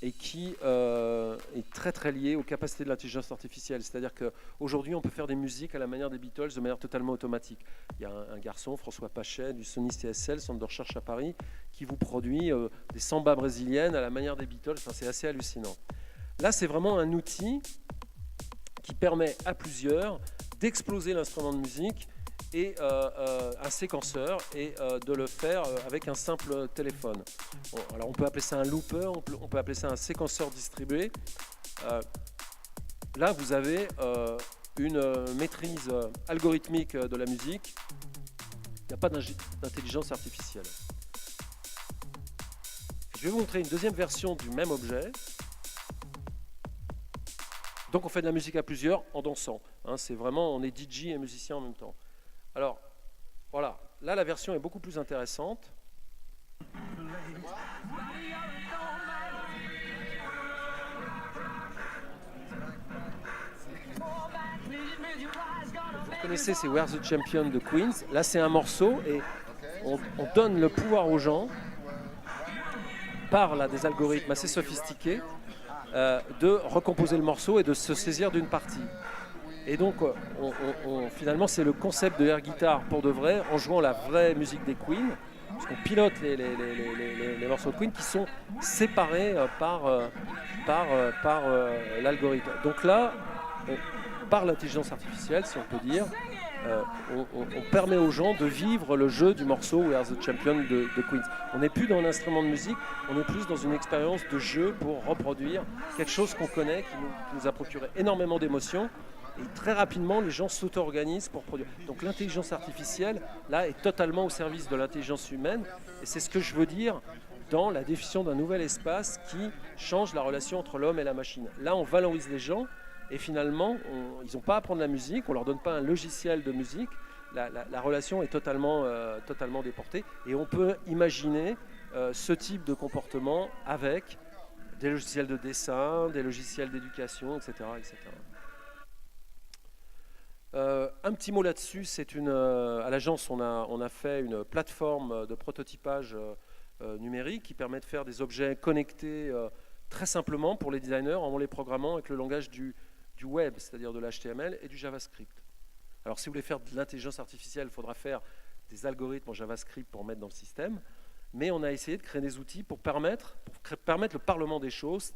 est très très lié aux capacités de l'intelligence artificielle. C'est-à-dire qu'aujourd'hui, on peut faire des musiques à la manière des Beatles de manière totalement automatique. Il y a un garçon, François Pachet, du Sony CSL, centre de recherche à Paris, qui vous produit des sambas brésiliennes à la manière des Beatles. Enfin, c'est assez hallucinant. Là, c'est vraiment un outil qui permet à plusieurs d'exploser l'instrument de musique et un séquenceur et de le faire avec un simple téléphone. Bon, alors on peut appeler ça un looper, on peut appeler ça un séquenceur distribué. Là, vous avez une maîtrise algorithmique de la musique Il n'y a pas d'intelligence artificielle. Je vais vous montrer une deuxième version du même objet. Donc on fait de la musique à plusieurs en dansant. Hein, c'est vraiment, on est DJ et musicien en même temps. Alors, voilà. Là, la version est beaucoup plus intéressante. Vous connaissez, c'est Where's the Champion de Queens. Là, c'est un morceau et on donne le pouvoir aux gens par là, des algorithmes assez sophistiqués de recomposer le morceau et de se saisir d'une partie. Et donc, finalement, c'est le concept de air guitar pour de vrai, en jouant la vraie musique des Queens, parce qu'on pilote les morceaux de Queen qui sont séparés par l'algorithme. Donc là, par l'intelligence artificielle, si on peut dire, on permet aux gens de vivre le jeu du morceau We Are the Champion de Queen. On n'est plus dans un instrument de musique, on est plus dans une expérience de jeu pour reproduire quelque chose qu'on connaît, qui nous a procuré énormément d'émotions. Et très rapidement, les gens s'auto-organisent pour produire. Donc l'intelligence artificielle, là, est totalement au service de l'intelligence humaine. Et c'est ce que je veux dire dans la définition d'un nouvel espace qui change la relation entre l'homme et la machine. Là, on valorise les gens et finalement, ils n'ont pas à apprendre la musique, on ne leur donne pas un logiciel de musique. La relation est totalement déportée. Et on peut imaginer ce type de comportement avec des logiciels de dessin, des logiciels d'éducation, etc., etc. Un petit mot là-dessus, à l'agence, on a fait une plateforme de prototypage numérique qui permet de faire des objets connectés très simplement pour les designers en les programmant avec le langage du web, c'est-à-dire de l'HTML et du JavaScript. Alors si vous voulez faire de l'intelligence artificielle, il faudra faire des algorithmes en JavaScript pour mettre dans le système, mais on a essayé de créer des outils pour permettre le parlement des choses,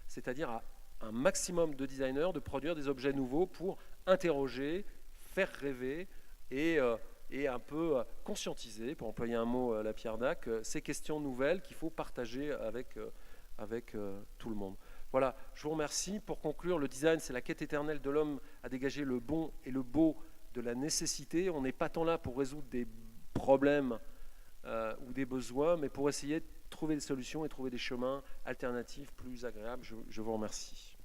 c'est-à-dire à un maximum de designers de produire des objets nouveaux pour interroger, faire rêver et un peu conscientiser, pour employer un mot à la Pierre Dac, ces questions nouvelles qu'il faut partager avec tout le monde. Voilà, je vous remercie. Pour conclure, le design, c'est la quête éternelle de l'homme à dégager le bon et le beau de la nécessité. On n'est pas tant là pour résoudre des problèmes ou des besoins, mais pour essayer de trouver des solutions et trouver des chemins alternatifs plus agréables. Je vous remercie.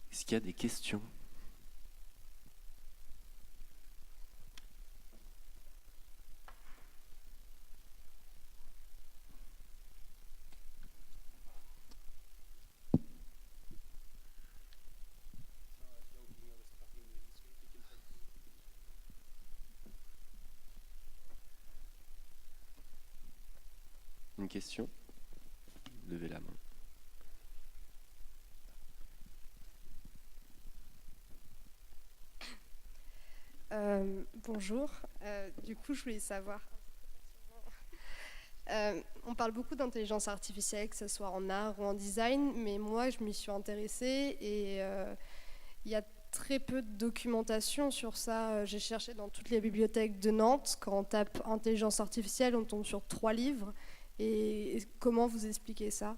Est-ce qu'il y a des questions ? Une question ? Levez la main. Bonjour. Du coup, je voulais savoir. On parle beaucoup d'intelligence artificielle, que ce soit en art ou en design, mais moi, je m'y suis intéressée et il y a très peu de documentation sur ça. J'ai cherché dans toutes les bibliothèques de Nantes. Quand on tape intelligence artificielle, on tombe sur 3 livres. Et comment vous expliquez ça ?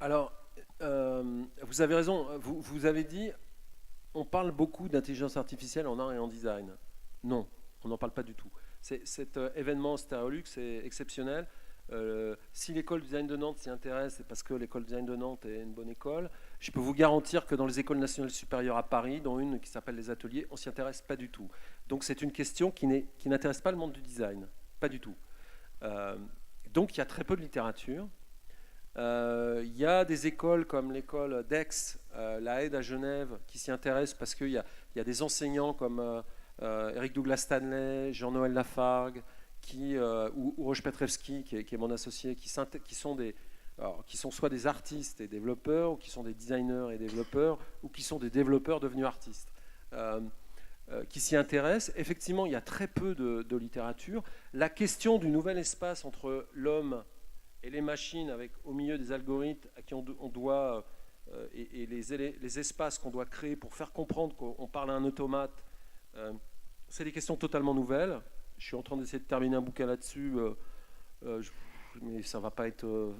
Alors, vous avez raison. Vous avez dit, on parle beaucoup d'intelligence artificielle en art et en design. Non, on n'en parle pas du tout. Cet événement Stéréolux est exceptionnel. Si l'école de design de Nantes s'y intéresse, c'est parce que l'école de design de Nantes est une bonne école. Je peux vous garantir que dans les écoles nationales supérieures à Paris, dont une qui s'appelle les ateliers, on ne s'y intéresse pas du tout. Donc c'est une question qui n'intéresse pas le monde du design, pas du tout. Donc il y a très peu de littérature. Il y a des écoles comme l'école d'Aix, la Haide à Genève, qui s'y intéressent parce qu'il y a des enseignants comme Eric Douglas Stanley, Jean-Noël Lafargue, ou Roche Petrevski, qui est mon associé, qui sont soit des artistes et développeurs, ou qui sont des designers et développeurs, ou qui sont des développeurs devenus artistes, qui s'y intéressent. Effectivement, il y a très peu de littérature. La question du nouvel espace entre l'homme et les machines, avec au milieu des algorithmes à qui on doit, et les espaces qu'on doit créer pour faire comprendre qu'on parle à un automate, c'est des questions totalement nouvelles. je suis en train d'essayer de terminer un bouquin là-dessus, mais ça ne va pas être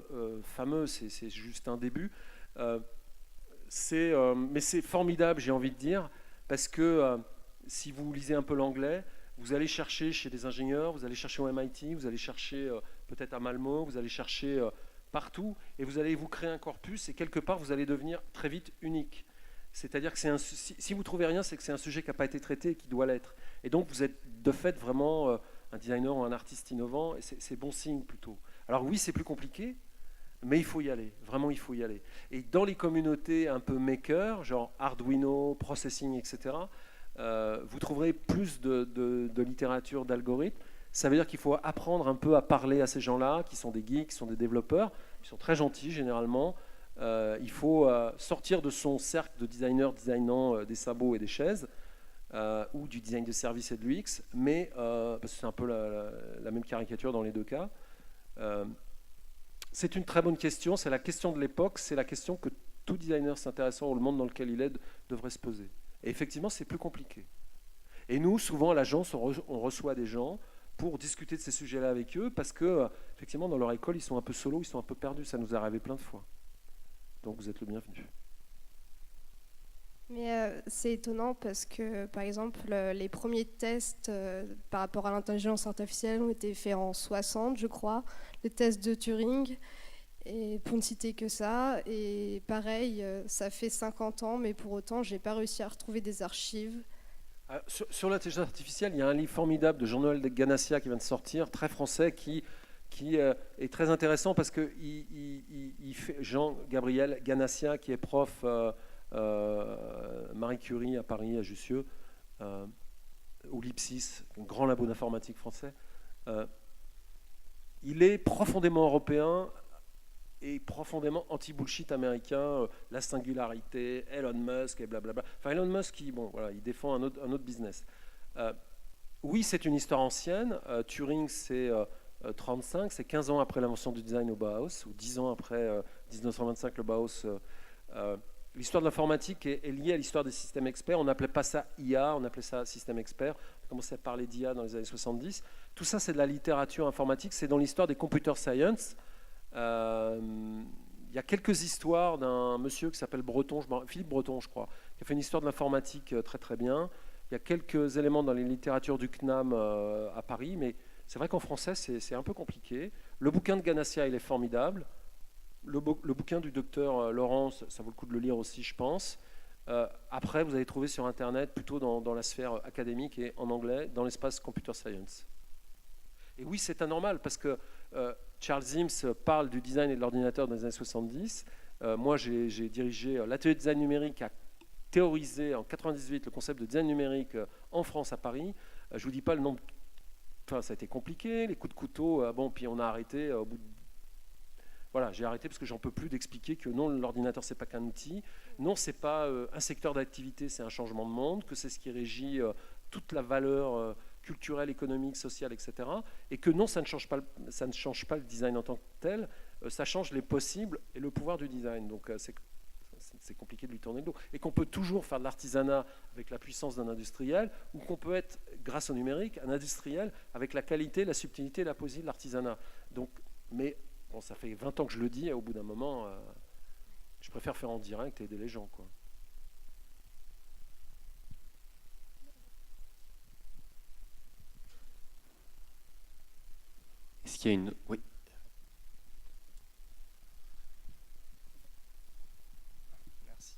fameux, c'est juste un début. Mais c'est formidable, j'ai envie de dire, parce que si vous lisez un peu l'anglais, vous allez chercher chez des ingénieurs, vous allez chercher au MIT, vous allez chercher peut-être à Malmo, vous allez chercher partout, et vous allez vous créer un corpus, et quelque part, vous allez devenir très vite unique. C'est-à-dire que si vous ne trouvez rien, c'est que c'est un sujet qui n'a pas été traité et qui doit l'être. Et donc, vous êtes de fait vraiment un designer ou un artiste innovant, et c'est bon signe plutôt. Alors oui, c'est plus compliqué, mais il faut y aller, vraiment il faut y aller. Et dans les communautés un peu maker, genre Arduino, Processing, etc., vous trouverez plus de littérature, d'algorithmes. Ça veut dire qu'il faut apprendre un peu à parler à ces gens-là, qui sont des geeks, qui sont des développeurs, qui sont très gentils généralement. Il faut sortir de son cercle de designers designant des sabots et des chaises, ou du design de service et de l'UX, mais parce que c'est un peu la même caricature dans les deux cas. C'est une très bonne question, c'est la question de l'époque, c'est la question que tout designer s'intéressant au monde dans lequel il est devrait se poser. Et effectivement, c'est plus compliqué. Et nous, souvent, à l'agence, on reçoit des gens pour discuter de ces sujets-là avec eux, parce que, effectivement, dans leur école, ils sont un peu solos, ils sont un peu perdus. Ça nous est arrivé plein de fois. Donc, vous êtes le bienvenu. Mais c'est étonnant parce que, par exemple, les premiers tests par rapport à l'intelligence artificielle ont été faits en 60, je crois, le test de Turing, et pour ne citer que ça. Et pareil, ça fait 50 ans, mais pour autant, j'ai pas réussi à retrouver des archives. Sur l'intelligence artificielle, il y a un livre formidable de Jean-Noël Ganassia qui vient de sortir, très français, qui est très intéressant parce que Jean-Gabriel Ganassia, qui est prof Marie Curie à Paris, à Jussieu, au Lipsis, un grand labo d'informatique français, il est profondément européen et profondément anti-bullshit américain, la singularité, Elon Musk et blablabla. Enfin, Elon Musk, il défend un autre business. Oui, c'est une histoire ancienne. Turing, c'est 35, c'est 15 ans après l'invention du design au Bauhaus, ou 10 ans après 1925, le Bauhaus. L'histoire de l'informatique est liée à l'histoire des systèmes experts. On n'appelait pas ça IA, on appelait ça système expert. On a commencé à parler d'IA dans les années 70. Tout ça, c'est de la littérature informatique. C'est dans l'histoire des computer science. Il y a quelques histoires d'un monsieur qui s'appelle Philippe Breton, je crois, qui a fait une histoire de l'informatique très très bien. Il y a quelques éléments dans les littératures du CNAM à Paris, mais c'est vrai qu'en français, c'est un peu compliqué. Le bouquin de Ganassia, il est formidable. Le bouquin du docteur Laurence, ça vaut le coup de le lire aussi, je pense. Après, vous allez trouver sur Internet, plutôt dans la sphère académique et en anglais, dans l'espace computer science. Et oui, c'est anormal, parce que Charles Sims parle du design et de l'ordinateur dans les années 70. Moi, j'ai dirigé l'atelier de design numérique à théoriser en 98 le concept de design numérique en France, à Paris. Je ne vous dis pas le nombre... Enfin, ça a été compliqué, les coups de couteau, puis on a arrêté au bout de... Voilà, j'ai arrêté parce que j'en peux plus d'expliquer que non, l'ordinateur, c'est pas qu'un outil, non, c'est pas un secteur d'activité, c'est un changement de monde, que c'est ce qui régit toute la valeur culturelle, économique, sociale, etc. Et que non, ça ne change pas le design en tant que tel, ça change les possibles et le pouvoir du design. Donc c'est compliqué de lui tourner le dos. Et qu'on peut toujours faire de l'artisanat avec la puissance d'un industriel, ou qu'on peut être, grâce au numérique, un industriel avec la qualité, la subtilité et la poésie de l'artisanat. Donc, mais bon, ça fait 20 ans que je le dis, et au bout d'un moment, je préfère faire en direct et aider les gens, quoi. Est-ce qu'il y a une... Oui. Merci.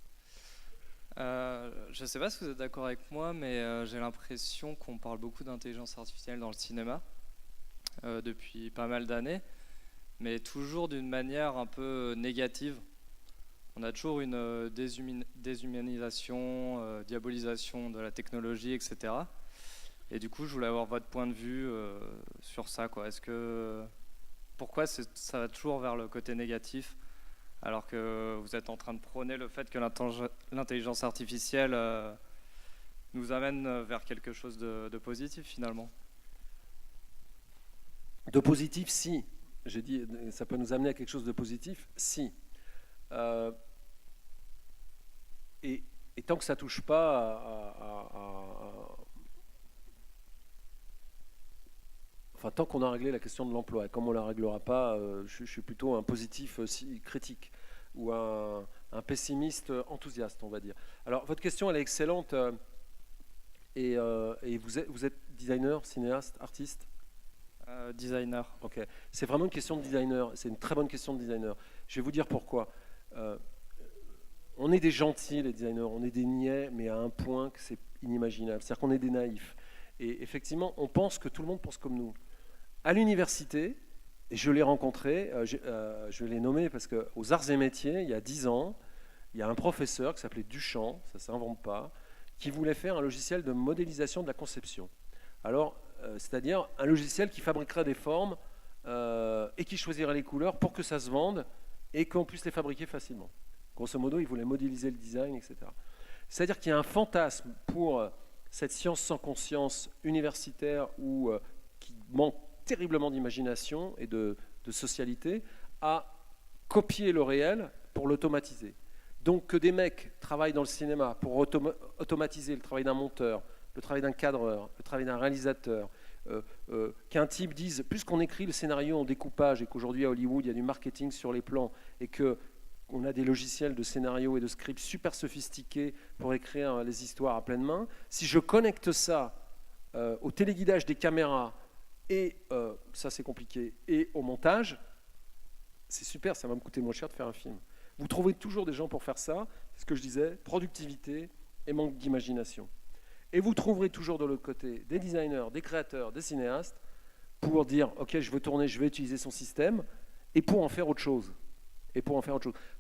Je ne sais pas si vous êtes d'accord avec moi, mais j'ai l'impression qu'on parle beaucoup d'intelligence artificielle dans le cinéma depuis pas mal d'années, mais toujours d'une manière un peu négative. On a toujours une déshumanisation, diabolisation de la technologie, etc. Et du coup, je voulais avoir votre point de vue sur ça, quoi. Pourquoi ça va toujours vers le côté négatif, alors que vous êtes en train de prôner le fait que l'intelligence artificielle nous amène vers quelque chose de positif, finalement? De positif, si. J'ai dit, ça peut nous amener à quelque chose de positif, si. Et tant que ça ne touche pas Enfin, tant qu'on a réglé la question de l'emploi. Et comme on ne la réglera pas, je suis plutôt un positif critique ou un pessimiste enthousiaste, on va dire. Alors, votre question, elle est excellente. Et vous êtes designer, cinéaste, artiste ? Designer. Ok. C'est vraiment une question de designer. C'est une très bonne question de designer. Je vais vous dire pourquoi. On est des gentils, les designers. On est des niais, mais à un point que c'est inimaginable. C'est-à-dire qu'on est des naïfs. Et effectivement, on pense que tout le monde pense comme nous. À l'université, et je l'ai rencontré, je l'ai nommé parce qu'aux arts et métiers, il y a 10 ans, il y a un professeur qui s'appelait Duchamp, ça ne s'invente pas, qui voulait faire un logiciel de modélisation de la conception. Alors, c'est-à-dire un logiciel qui fabriquerait des formes et qui choisirait les couleurs pour que ça se vende et qu'on puisse les fabriquer facilement. Grosso modo, il voulait modéliser le design, etc. C'est-à-dire qu'il y a un fantasme pour cette science sans conscience universitaire ou qui manque terriblement d'imagination et de socialité à copier le réel pour l'automatiser. Donc que des mecs travaillent dans le cinéma pour automatiser le travail d'un monteur, le travail d'un cadreur, le travail d'un réalisateur, qu'un type dise, puisqu'on écrit le scénario en découpage et qu'aujourd'hui à Hollywood il y a du marketing sur les plans et qu'on a des logiciels de scénario et de script super sophistiqués pour écrire les histoires à pleine main, si je connecte ça au téléguidage des caméras et, ça c'est compliqué, et au montage, c'est super, ça va me coûter moins cher de faire un film. Vous trouvez toujours des gens pour faire ça, c'est ce que je disais, productivité et manque d'imagination. Et vous trouverez toujours de l'autre côté des designers, des créateurs, des cinéastes pour dire ok, je veux tourner, je vais utiliser son système et pour en faire autre chose.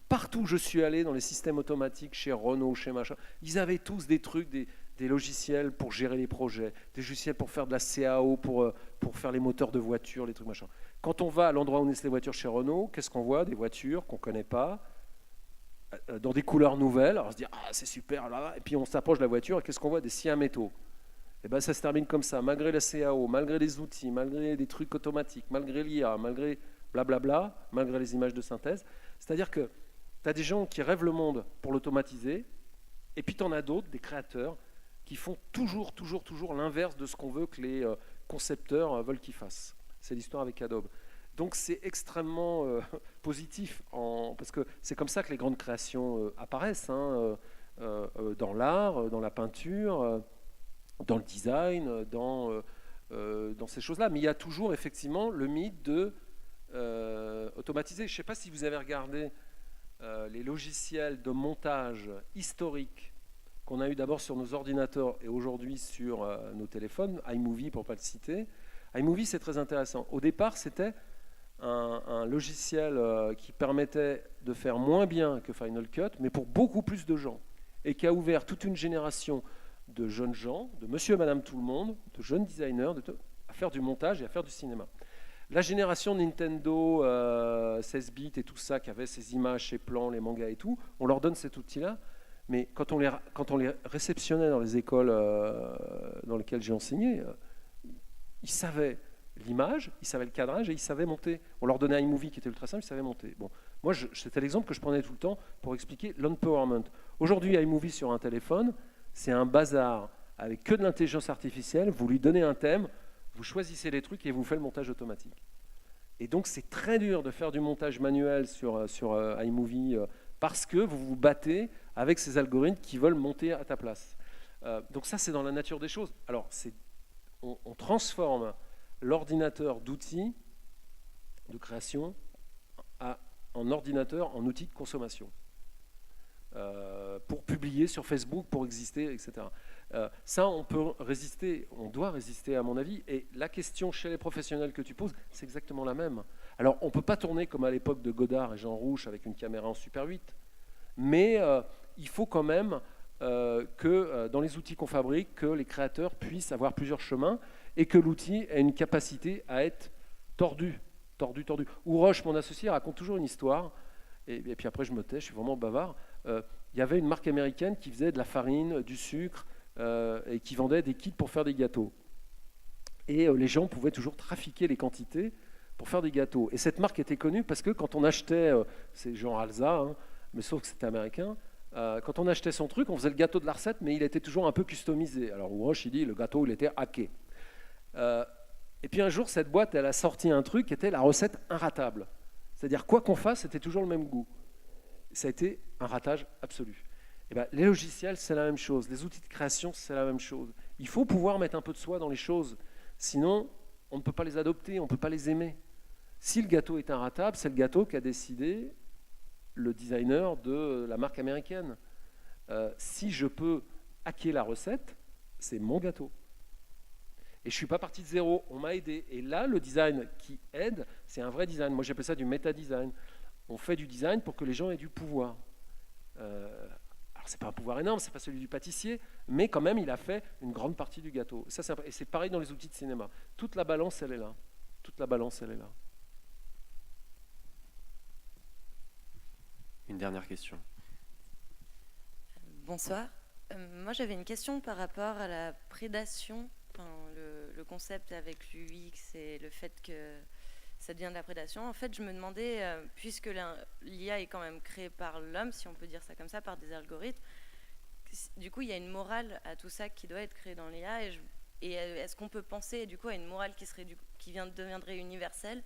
Partout où je suis allé dans les systèmes automatiques, chez Renault, chez machin, ils avaient tous des trucs, des logiciels pour gérer les projets, des logiciels pour faire de la CAO, pour faire les moteurs de voitures, les trucs machin. Quand on va à l'endroit où naissent les voitures chez Renault, qu'est-ce qu'on voit ? Des voitures qu'on ne connaît pas, dans des couleurs nouvelles. Alors on se dit ah c'est super là, et puis on s'approche de la voiture et qu'est-ce qu'on voit ? Des scies à métaux. Et ben ça se termine comme ça, malgré la CAO, malgré les outils, malgré des trucs automatiques, malgré l'IA, malgré blablabla, malgré les images de synthèse. C'est-à-dire que tu as des gens qui rêvent le monde pour l'automatiser, et puis tu en as d'autres, des créateurs, qui font toujours l'inverse de ce qu'on veut que les concepteurs veulent qu'ils fassent. C'est l'histoire avec Adobe. Donc c'est extrêmement positif, parce que c'est comme ça que les grandes créations apparaissent, dans l'art, dans la peinture, dans le design, dans ces choses-là. Mais il y a toujours effectivement le mythe de automatiser. Je ne sais pas si vous avez regardé les logiciels de montage historiques qu'on a eu d'abord sur nos ordinateurs et aujourd'hui sur nos téléphones, iMovie pour ne pas le citer. iMovie, c'est très intéressant. Au départ, c'était un logiciel qui permettait de faire moins bien que Final Cut, mais pour beaucoup plus de gens, et qui a ouvert toute une génération de jeunes gens, de monsieur et madame tout le monde, de jeunes designers, à faire du montage et à faire du cinéma. La génération Nintendo, 16 bits et tout ça, qui avait ces images, ces plans, les mangas et tout, on leur donne cet outil-là, mais quand on les réceptionnait dans les écoles dans lesquelles j'ai enseigné, ils savaient l'image, ils savaient le cadrage et ils savaient monter. On leur donnait un iMovie qui était ultra simple, ils savaient monter. Bon, moi, c'était l'exemple que je prenais tout le temps pour expliquer l'empowerment. Aujourd'hui, iMovie sur un téléphone, c'est un bazar avec que de l'intelligence artificielle. Vous lui donnez un thème, vous choisissez les trucs et vous faites le montage automatique. Et donc, c'est très dur de faire du montage manuel sur iMovie parce que vous vous battez avec ces algorithmes qui veulent monter à ta place. Donc ça, c'est dans la nature des choses. Alors, on transforme l'ordinateur d'outils de création en ordinateur, en outil de consommation. Pour publier sur Facebook, pour exister, etc. Ça, on peut résister, on doit résister à mon avis. Et la question chez les professionnels que tu poses, c'est exactement la même. Alors, on ne peut pas tourner comme à l'époque de Godard et Jean Rouch avec une caméra en Super 8, mais il faut quand même que dans les outils qu'on fabrique, que les créateurs puissent avoir plusieurs chemins et que l'outil ait une capacité à être tordu. Ou Roche, mon associé, raconte toujours une histoire, et puis après je me tais, je suis vraiment bavard. Il y avait une marque américaine qui faisait de la farine, du sucre, et qui vendait des kits pour faire des gâteaux. Et les gens pouvaient toujours trafiquer les quantités pour faire des gâteaux. Et cette marque était connue parce que quand on achetait, c'est genre Alsa, mais sauf que c'était américain, quand on achetait son truc, on faisait le gâteau de la recette, mais il était toujours un peu customisé. Alors Roche, il dit, le gâteau, il était hacké. Et puis un jour, cette boîte, elle a sorti un truc qui était la recette inratable. C'est-à-dire, quoi qu'on fasse, c'était toujours le même goût. Ça a été un ratage absolu. Et ben, les logiciels, c'est la même chose. Les outils de création, c'est la même chose. Il faut pouvoir mettre un peu de soi dans les choses. Sinon, on ne peut pas les adopter, on ne peut pas les aimer. Si le gâteau est inratable, c'est le gâteau qu'a décidé le designer de la marque américaine. Si je peux hacker la recette, c'est mon gâteau. Et je ne suis pas parti de zéro, on m'a aidé. Et là, le design qui aide, c'est un vrai design. Moi, j'appelle ça du méta-design. On fait du design pour que les gens aient du pouvoir. Alors, ce n'est pas un pouvoir énorme, ce n'est pas celui du pâtissier, mais quand même, il a fait une grande partie du gâteau. Et c'est pareil dans les outils de cinéma. Toute la balance, elle est là. Toute la balance, elle est là. Une dernière question. Bonsoir. Moi, j'avais une question par rapport à la prédation, le concept avec l'UX et le fait que ça devient de la prédation. En fait, je me demandais, puisque l'IA est quand même créée par l'homme, si on peut dire ça comme ça, par des algorithmes, du coup, il y a une morale à tout ça qui doit être créée dans l'IA. Et est-ce qu'on peut penser, du coup, à une morale qui deviendrait universelle,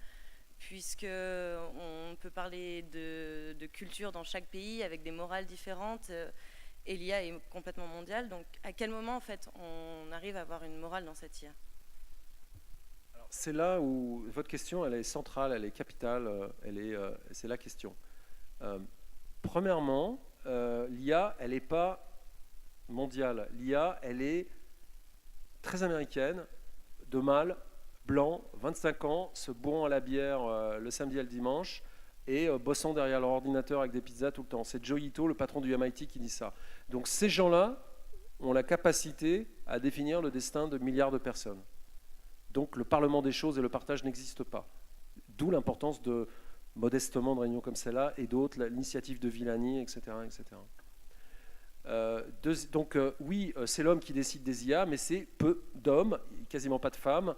puisqu'on peut parler de culture dans chaque pays avec des morales différentes, et l'IA est complètement mondiale. Donc, à quel moment, en fait, on arrive à avoir une morale dans cette IA ? Alors, c'est là où votre question, elle est centrale, elle est capitale, c'est la question. Premièrement, l'IA, elle n'est pas mondiale. L'IA, elle est très américaine, de mâle, blanc, 25 ans, se bourrant à la bière le samedi et le dimanche, et bossant derrière leur ordinateur avec des pizzas tout le temps. C'est Joe Ito, le patron du MIT, qui dit ça. Donc ces gens-là ont la capacité à définir le destin de milliards de personnes. Donc le parlement des choses et le partage n'existent pas. D'où l'importance de, modestement, de réunions comme celle-là et d'autres, l'initiative de Villani, etc. etc. Oui, c'est l'homme qui décide des IA, mais c'est peu d'hommes, quasiment pas de femmes,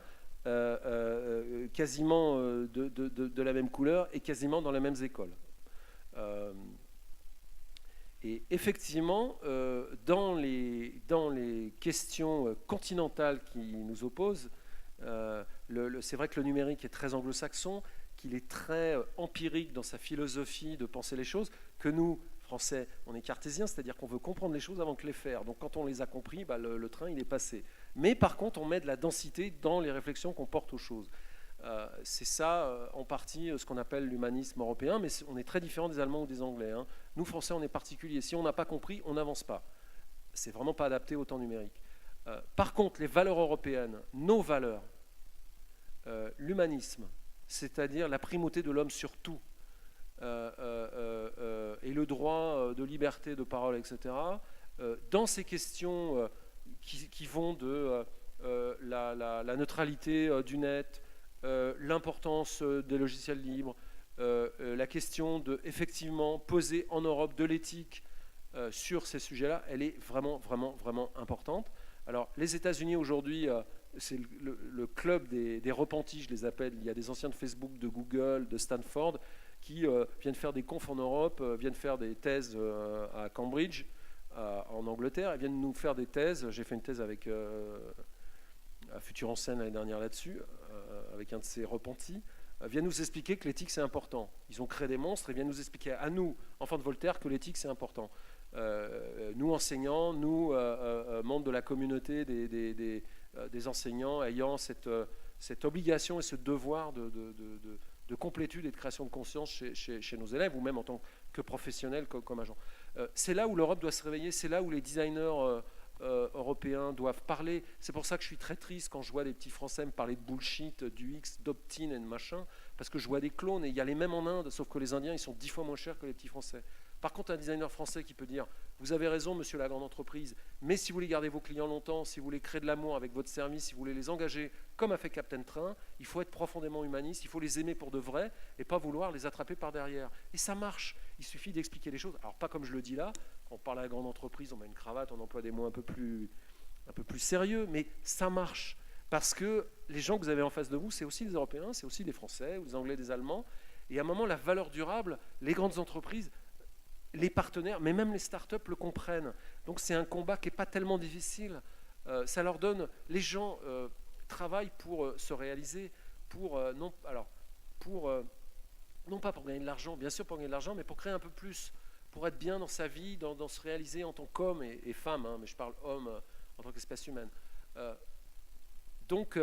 quasiment de la même couleur et quasiment dans les mêmes écoles. Et effectivement, dans les questions continentales qui nous opposent, c'est vrai que le numérique est très anglo-saxon, qu'il est très empirique dans sa philosophie de penser les choses, que nous, Français, on est cartésiens, c'est-à-dire qu'on veut comprendre les choses avant que les faire. Donc quand on les a compris, le train il est passé. Mais par contre, on met de la densité dans les réflexions qu'on porte aux choses. C'est ça, en partie, ce qu'on appelle l'humanisme européen, mais on est très différent des Allemands ou des Anglais. Hein. Nous, Français, on est particuliers. Si on n'a pas compris, on n'avance pas. C'est vraiment pas adapté au temps numérique. Par contre, les valeurs européennes, nos valeurs, l'humanisme, c'est-à-dire la primauté de l'homme sur tout, et le droit de liberté de parole, etc., dans ces questions qui vont de la neutralité du net, l'importance des logiciels libres, la question de effectivement poser en Europe de l'éthique sur ces sujets-là, elle est vraiment, vraiment, vraiment importante. Alors, les États-Unis aujourd'hui, c'est le club des repentis, je les appelle. Il y a des anciens de Facebook, de Google, de Stanford, qui viennent faire des confs en Europe, viennent faire des thèses à Cambridge, en Angleterre, et viennent nous faire des thèses. J'ai fait une thèse avec à Futur en Scène l'année dernière là-dessus, avec un de ces repentis. Viennent nous expliquer que l'éthique c'est important. Ils ont créé des monstres et viennent nous expliquer à nous, enfants de Voltaire, que l'éthique c'est important. Nous enseignants, nous membres de la communauté des enseignants ayant cette obligation et ce devoir de complétude et de création de conscience chez nos élèves, ou même en tant que professionnels comme agents. C'est là où l'Europe doit se réveiller, c'est là où les designers européens doivent parler. C'est pour ça que je suis très triste quand je vois des petits Français me parler de bullshit, du X, d'opt-in et de machin, parce que je vois des clones, et il y a les mêmes en Inde, sauf que les Indiens, ils sont 10 fois moins chers que les petits Français. Par contre, un designer français qui peut dire « Vous avez raison, monsieur la grande entreprise, mais si vous voulez garder vos clients longtemps, si vous voulez créer de l'amour avec votre service, si vous voulez les engager, comme a fait Captain Train, il faut être profondément humaniste, il faut les aimer pour de vrai et pas vouloir les attraper par derrière. » Et ça marche. Il suffit d'expliquer les choses. Alors, pas comme je le dis là, quand on parle à la grande entreprise, on met une cravate, on emploie des mots un peu plus sérieux, mais ça marche. Parce que les gens que vous avez en face de vous, c'est aussi des Européens, c'est aussi des Français, ou des Anglais, des Allemands. Et à un moment, la valeur durable, les grandes entreprises, les partenaires, mais même les startups le comprennent. Donc c'est un combat qui n'est pas tellement difficile. Ça leur donne, les gens, travaille pour se réaliser, non pas pour gagner de l'argent, bien sûr pour gagner de l'argent, mais pour créer un peu plus, pour être bien dans sa vie, dans se réaliser en tant qu'homme et femme, hein, mais je parle homme en tant qu'espèce humaine. Donc,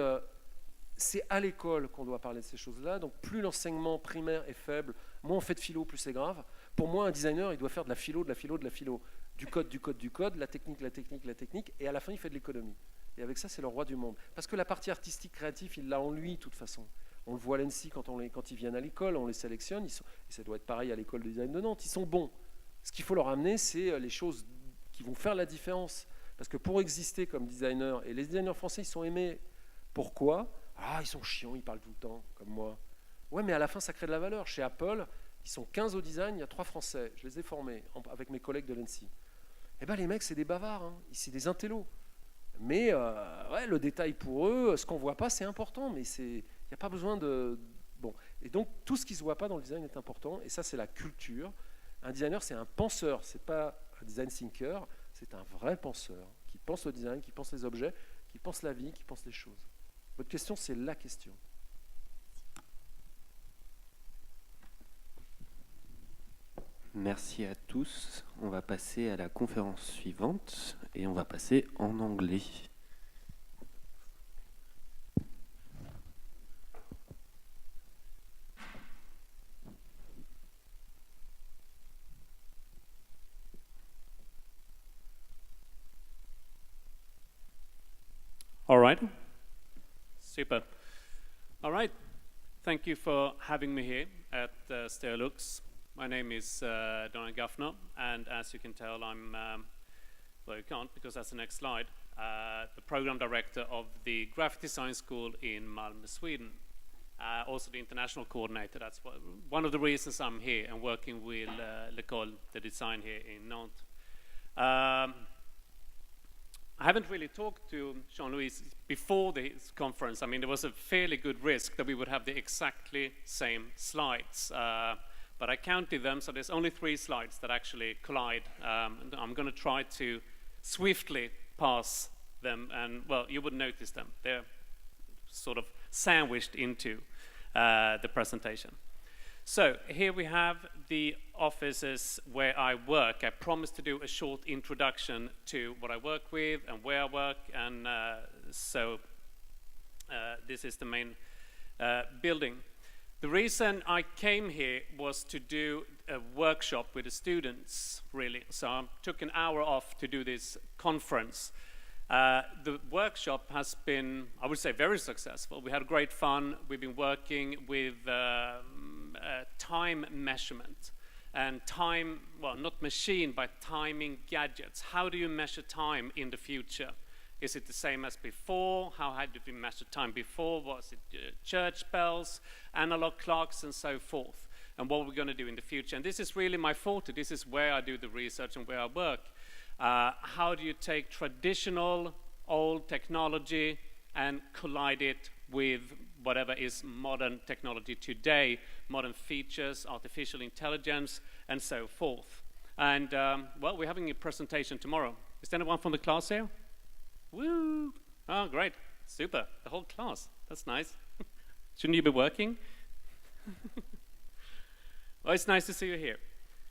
c'est à l'école qu'on doit parler de ces choses-là. Donc, plus l'enseignement primaire est faible, moins on fait de philo, plus c'est grave. Pour moi, un designer, il doit faire de la philo, du code, la technique, et à la fin, il fait de l'économie. Et avec ça, c'est le roi du monde. Parce que la partie artistique, créative, il l'a en lui, de toute façon. On le voit à l'ENSI quand ils viennent à l'école, on les sélectionne, et ça doit être pareil à l'école de design de Nantes, ils sont bons. Ce qu'il faut leur amener, c'est les choses qui vont faire la différence. Parce que pour exister comme designer, et les designers français, ils sont aimés. Pourquoi ? Ils sont chiants, ils parlent tout le temps, comme moi. Ouais, mais à la fin, ça crée de la valeur. Chez Apple, ils sont 15 au design, il y a 3 Français. Je les ai formés avec mes collègues de l'ENSI. Eh bien, les mecs, c'est des bavards, hein. C'est des intellos. Mais le détail pour eux, ce qu'on ne voit pas, c'est important, mais il n'y a pas besoin de... Bon. Et donc, tout ce qui ne se voit pas dans le design est important, et ça, c'est la culture. Un designer, c'est un penseur, ce n'est pas un design thinker, c'est un vrai penseur qui pense le design, qui pense les objets, qui pense la vie, qui pense les choses. Votre question, c'est la question. Merci à tous. On va passer à la conférence suivante et on va passer en anglais. All right. Super. All right. Thank you for having me here at Stereolux. My name is Donald Gaffner, and as you can tell, I'm, well, you can't because that's the next slide, the program director of the Graphic Design School in Malmö, Sweden. Also the international coordinator. That's one of the reasons I'm here and working with L'École de Design here in Nantes. I haven't really talked to Jean-Louis before this conference. I mean, there was a fairly good risk that we would have the exactly same slides. But I counted them, so there's only 3 slides that actually collide. And I'm going to try to swiftly pass them, and, well, you would notice them. They're sort of sandwiched into the presentation. So here we have the offices where I work. I promised to do a short introduction to what I work with and where I work, and so this is the main building. The reason I came here was to do a workshop with the students, really. So I took an hour off to do this conference. The workshop has been, I would say, very successful. We had great fun. We've been working with time measurement and time, well, not machine, but timing gadgets. How do you measure time in the future? Is it the same as before? How did we measure time before? Was it church bells, analog clocks, and so forth? And what we're going to do in the future. And this is really my forte. This is where I do the research and where I work. How do you take traditional old technology and collide it with whatever is modern technology today, modern features, artificial intelligence, and so forth? And, well, we're having a presentation tomorrow. Is there anyone from the class here? Woo! Oh, great. Super. The whole class. That's nice. Shouldn't you be working? Well, it's nice to see you here.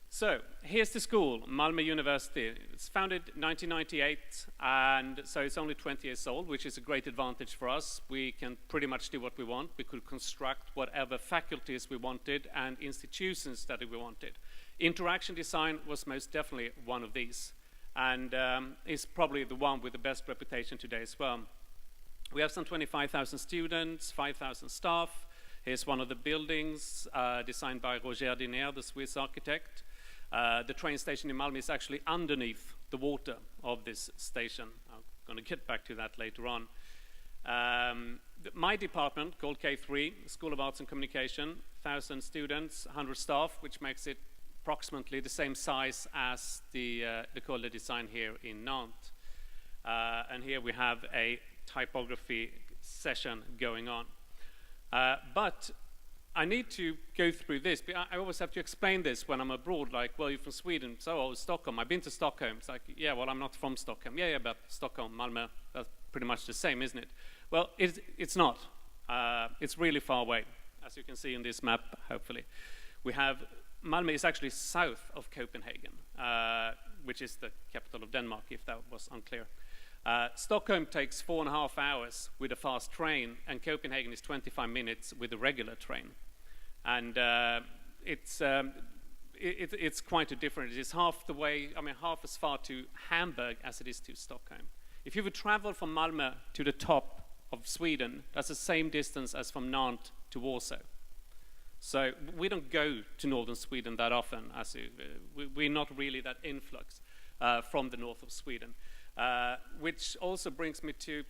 So, here's the school, Malmö University. It's founded 1998, and so it's only 20 years old, which is a great advantage for us. We can pretty much do what we want. We could construct whatever faculties we wanted and institutions that we wanted. Interaction design was most definitely one of these, and is probably the one with the best reputation today as well. We have some 25,000 students, 5,000 staff. Here's one of the buildings designed by Roger Diner, the Swiss architect. The train station in Malmö is actually underneath the water of this station. I'm going to get back to that later on. My department, called K3, School of Arts and Communication, 1,000 students, 100 staff, which makes it approximately the same size as the L'École de Design here in Nantes. And here we have a typography session going on. But I need to go through this, but I always have to explain this when I'm abroad, like, well, you're from Sweden, so Stockholm, I've been to Stockholm. It's like, yeah, well, I'm not from Stockholm. Yeah, but Stockholm, Malmö, that's pretty much the same, isn't it? Well, it's not. It's really far away, as you can see in this map, hopefully. We have, Malmö is actually south of Copenhagen, which is the capital of Denmark, if that was unclear. Stockholm takes 4.5 hours with a fast train, and Copenhagen is 25 minutes with a regular train. And it's quite a difference. It's half the way, half as far to Hamburg as it is to Stockholm. If you would travel from Malmö to the top of Sweden, that's the same distance as from Nantes to Warsaw. So we don't go to northern Sweden that often, we're not really that influx from the north of Sweden. Which also brings me to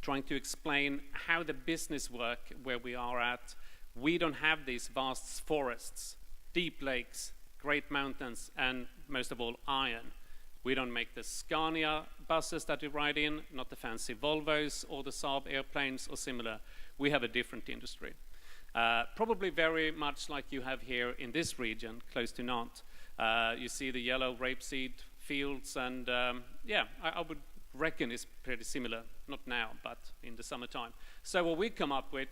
trying to explain how the business work where we are at. We don't have these vast forests, deep lakes, great mountains, and most of all, iron. We don't make the Scania buses that you ride in, not the fancy Volvos or the Saab airplanes or similar. We have a different industry. Probably very much like you have here in this region, close to Nantes. You see the yellow rapeseed fields, and I would reckon it's pretty similar, not now, but in the summertime. So what we come up with,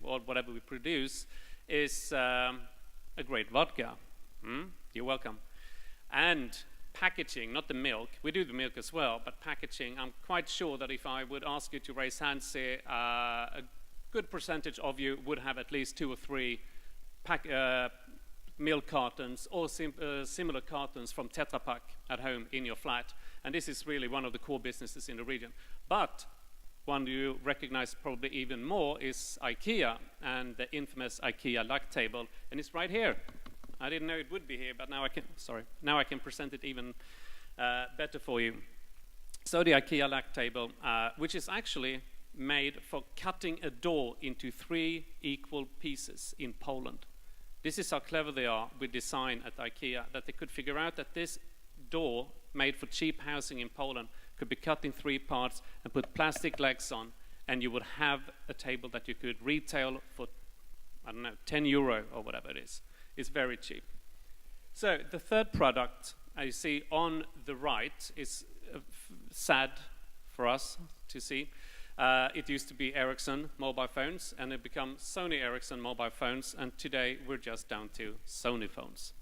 or whatever we produce, is a great vodka. You're welcome. And packaging, not the milk. We do the milk as well, but packaging, I'm quite sure that if I would ask you to raise hands here, a good percentage of you would have at least 2 or 3 milk cartons or similar cartons from Tetra Pak at home in your flat. And this is really one of the core businesses in the region. But one you recognize probably even more is IKEA and the infamous IKEA Luck Table. And it's right here. I didn't know it would be here, but now I can present it even better for you. So the IKEA Luck Table, which is actually made for cutting a door into 3 equal pieces in Poland. This is how clever they are with design at IKEA, that they could figure out that this door made for cheap housing in Poland could be cut in 3 parts and put plastic legs on, and you would have a table that you could retail for, 10 euro or whatever it is. It's very cheap. So the third product I see on the right is sad for us to see. It used to be Ericsson mobile phones, and it became Sony Ericsson mobile phones, and today we're just down to Sony phones.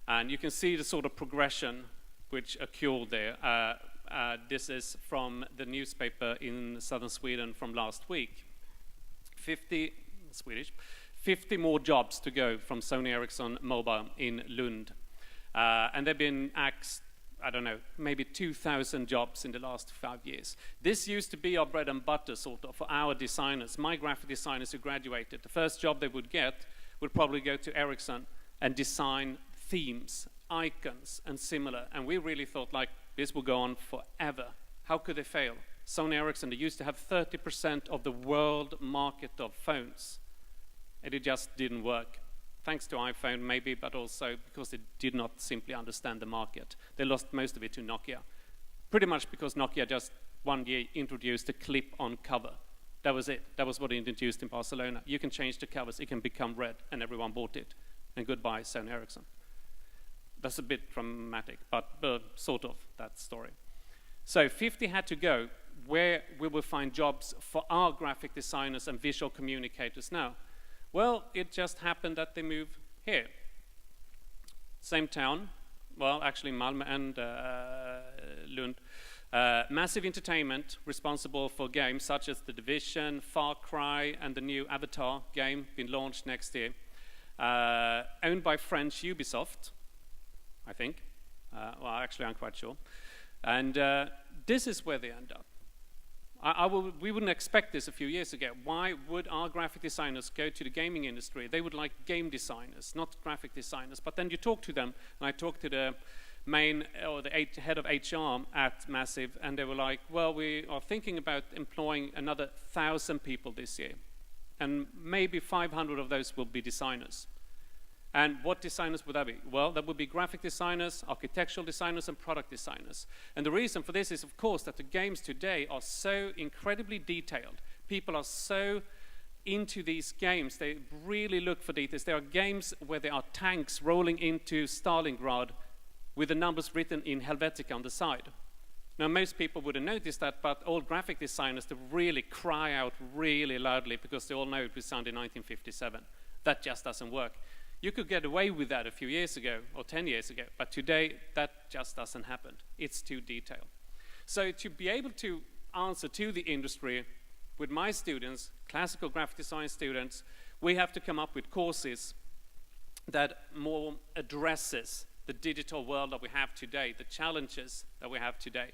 And you can see the sort of progression which occurred there. This is from the newspaper in southern Sweden from last week. 50 more jobs to go from Sony Ericsson mobile in Lund. And they've been axed, maybe 2,000 jobs in the last 5 years. This used to be our bread and butter, sort of, for our designers, my graphic designers who graduated. The first job they would get would probably go to Ericsson and design themes, icons, and similar. And we really thought, this will go on forever. How could they fail? Sony Ericsson, they used to have 30% of the world market of phones. And it just didn't work. Thanks to iPhone maybe, but also because they did not simply understand the market. They lost most of it to Nokia. Pretty much because Nokia just one year introduced a clip-on cover. That was it. That was what it introduced in Barcelona. You can change the covers, it can become red, and everyone bought it. And goodbye, Sony Ericsson. That's a bit dramatic, but sort of that story. So 50 had to go. Where we will find jobs for our graphic designers and visual communicators now? Well, it just happened that they moved here. Same town, well, actually Malmö and Lund. Massive Entertainment, responsible for games such as The Division, Far Cry, and the new Avatar game, being launched next year. Owned by French Ubisoft, I think. Actually, I'm quite sure. And this is where they end up. We wouldn't expect this a few years ago. Why would our graphic designers go to the gaming industry? They would like game designers, not graphic designers. But then you talk to them, and I talked to the head of HR at Massive, and they were like, well, we are thinking about employing another 1,000 people this year. And maybe 500 of those will be designers. And what designers would that be? Well, that would be graphic designers, architectural designers, and product designers. And the reason for this is, of course, that the games today are so incredibly detailed. People are so into these games, they really look for details. There are games where there are tanks rolling into Stalingrad with the numbers written in Helvetica on the side. Now, most people wouldn't notice that, but all graphic designers, they really cry out really loudly because they all know it was signed in 1957. That just doesn't work. You could get away with that a few years ago or 10 years ago, but today that just doesn't happen. It's too detailed. So to be able to answer to the industry with my students, classical graphic design students, we have to come up with courses that more addresses the digital world that we have today, the challenges that we have today.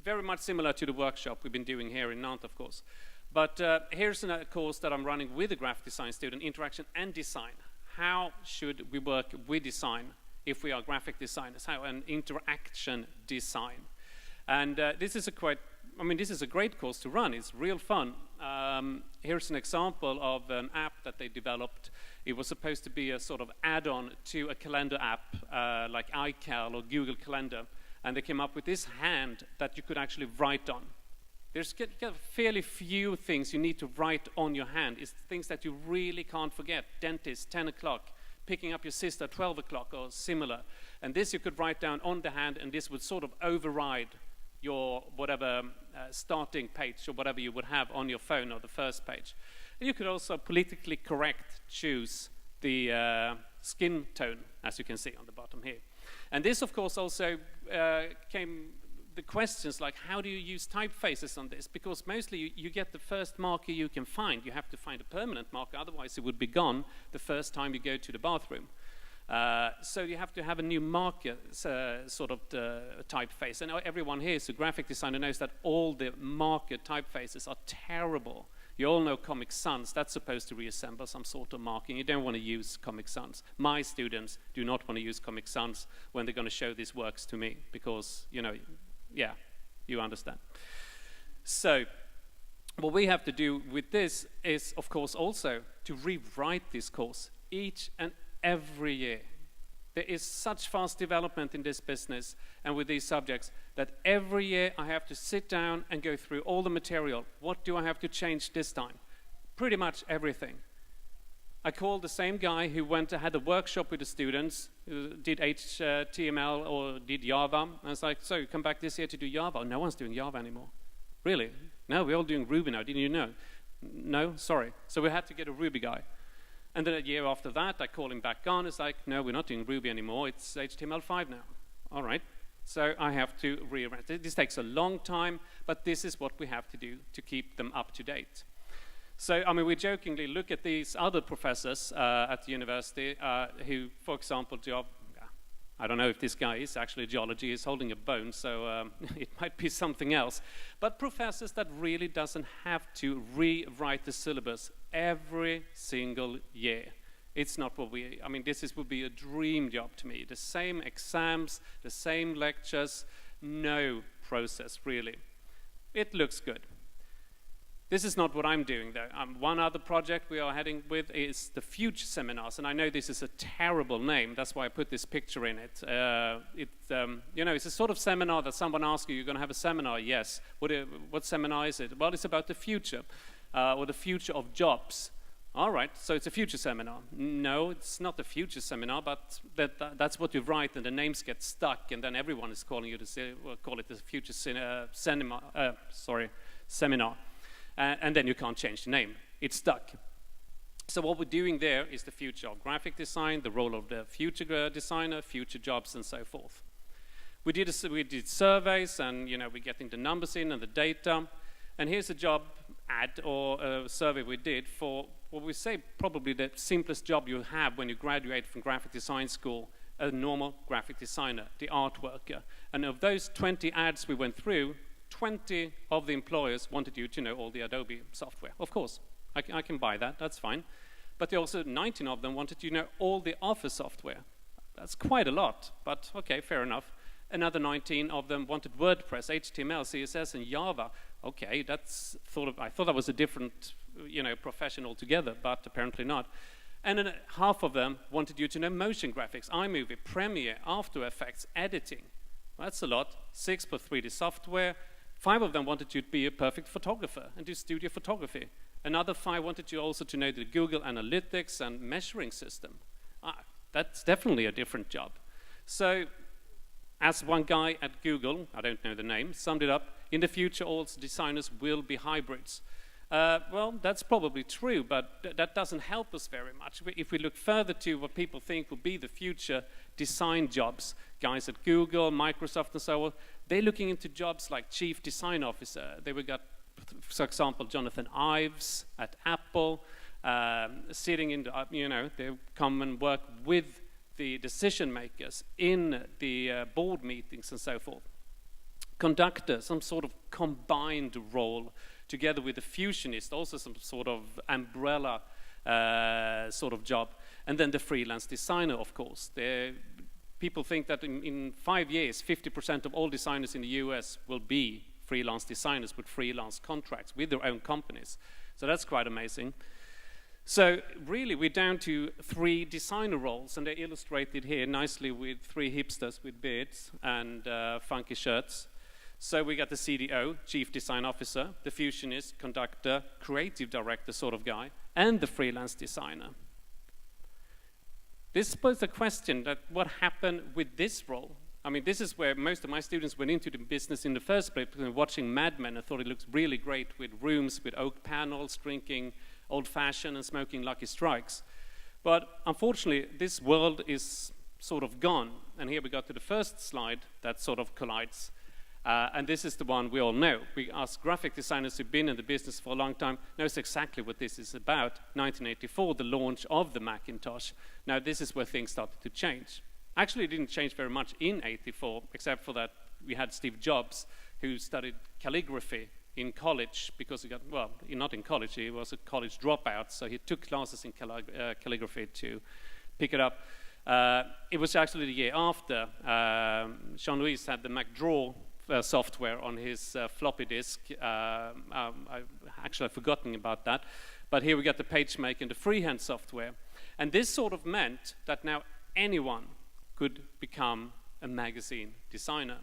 Very much similar to the workshop we've been doing here in Nantes, of course. But here's a course that I'm running with a graphic design student, Interaction and Design. How should we work with design if we are graphic designers? How an interaction design. And this is a great course to run. It's real fun. Here's an example of an app that they developed. It was supposed to be a sort of add-on to a calendar app like iCal or Google Calendar. And they came up with this hand that you could actually write on. There's fairly few things you need to write on your hand. It's things that you really can't forget. Dentist, 10 o'clock, picking up your sister, 12 o'clock, or similar. And this you could write down on the hand, and this would sort of override your whatever starting page or whatever you would have on your phone or the first page. And you could also politically correct choose the skin tone, as you can see on the bottom here. And this, of course, also came the questions like, how do you use typefaces on this? Because mostly you get the first marker you can find. You have to find a permanent marker, otherwise it would be gone the first time you go to the bathroom. So you have to have a new marker sort of typeface. And everyone here is a graphic designer knows that all the marker typefaces are terrible. You all know Comic Sans. That's supposed to reassemble some sort of marking. You don't want to use Comic Sans. My students do not want to use Comic Sans when they're going to show these works to me because, you know, yeah, you understand. So what we have to do with this is, of course, also to rewrite this course each and every year. There is such fast development in this business and with these subjects that every year I have to sit down and go through all the material. What do I have to change this time? Pretty much everything. I called the same guy who had a workshop with the students, who did HTML or did Java. And I was like, so you come back this year to do Java? No one's doing Java anymore. Really? No, we're all doing Ruby now. Didn't you know? No, sorry. So we had to get a Ruby guy. And then a year after that, I call him back on. It's like, no, we're not doing Ruby anymore. It's HTML5 now. All right. So I have to rearrange it. This takes a long time, but this is what we have to do to keep them up to date. So, I mean, we jokingly look at these other professors at the university who, for example, I don't know if this guy is actually geology, he's holding a bone, so it might be something else. But professors that really doesn't have to rewrite the syllabus every single year. It's not what this would be a dream job to me. The same exams, the same lectures, no process, really. It looks good. This is not what I'm doing, though. One other project we are heading with is the Future Seminars, and I know this is a terrible name. That's why I put this picture in it. It's a sort of seminar that someone asks you, you're going to have a seminar? Yes. What seminar is it? Well, it's about the future, or the future of jobs. All right, so it's a future seminar. No, it's not a future seminar, but that's what you write, and the names get stuck, and then everyone is calling you to call it the future seminar. And then you can't change the name. It's stuck. So what we're doing there is the future of graphic design, the role of the future designer, future jobs, and so forth. We did surveys, and we're getting the numbers in and the data. And here's a job ad or a survey we did for what we say probably the simplest job you have when you graduate from graphic design school, a normal graphic designer, the art worker. And of those 20 ads we went through, 20 of the employers wanted you to know all the Adobe software. Of course, I can buy that, that's fine. But also 19 of them wanted you to know all the Office software. That's quite a lot, but okay, fair enough. Another 19 of them wanted WordPress, HTML, CSS, and Java. Okay, I thought that was a different, profession altogether, but apparently not. And then half of them wanted you to know motion graphics, iMovie, Premiere, After Effects, editing. That's a lot. 6 for 3D software. 5 of them wanted you to be a perfect photographer and do studio photography. Another 5 wanted you also to know the Google Analytics and measuring system. That's definitely a different job. So, as one guy at Google, I don't know the name, summed it up, in the future all designers will be hybrids. Well, that's probably true, but that doesn't help us very much. If we look further to what people think will be the future design jobs, guys at Google, Microsoft and so on, they're looking into jobs like Chief Design Officer. They will got, for example, Jonathan Ives at Apple, sitting in the, they come and work with the decision makers in the board meetings and so forth. Conductor, some sort of combined role, together with a fusionist, also some sort of umbrella sort of job. And then the freelance designer, of course. People think that in 5 years, 50% of all designers in the US will be freelance designers with freelance contracts with their own companies. So that's quite amazing. So really, we're down to 3 designer roles, and they're illustrated here nicely with 3 hipsters with beards and funky shirts. So we got the CDO, Chief Design Officer, the fusionist, conductor, creative director sort of guy, and the freelance designer. This posed the question that what happened with this role? I mean, this is where most of my students went into the business in the first place, watching Mad Men. I thought it looks really great with rooms with oak panels, drinking old-fashioned and smoking Lucky Strikes. But unfortunately, this world is sort of gone. And here we got to the first slide that sort of collides. And this is the one we all know. We ask graphic designers who've been in the business for a long time, knows exactly what this is about. 1984, the launch of the Macintosh. Now, this is where things started to change. Actually, it didn't change very much in 84, except for that we had Steve Jobs, who studied calligraphy in college, because he got, well, not in college, he was a college dropout, so he took classes in calligraphy to pick it up. It was actually the year after Jean-Louis had the MacDraw software on his floppy disk. I've forgotten about that. But here we got the PageMaker and the freehand software. And this sort of meant that now anyone could become a magazine designer,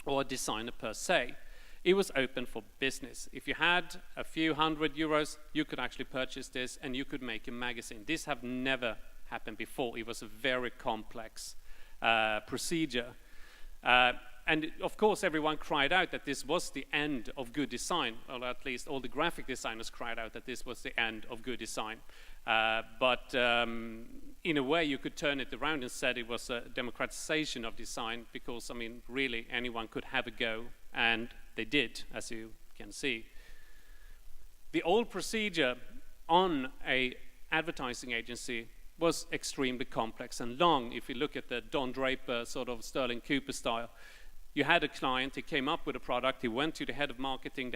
or a designer per se. It was open for business. If you had a few €100, you could actually purchase this and you could make a magazine. This have never happened before. It was a very complex procedure. And of course, everyone cried out that this was the end of good design, or at least all the graphic designers cried out that this was the end of good design. But in a way, you could turn it around and said it was a democratization of design, because, I mean, really anyone could have a go, and they did, as you can see. The old procedure on a advertising agency was extremely complex and long. If you look at the Don Draper sort of Sterling Cooper style, you had a client, he came up with a product, he went to the head of marketing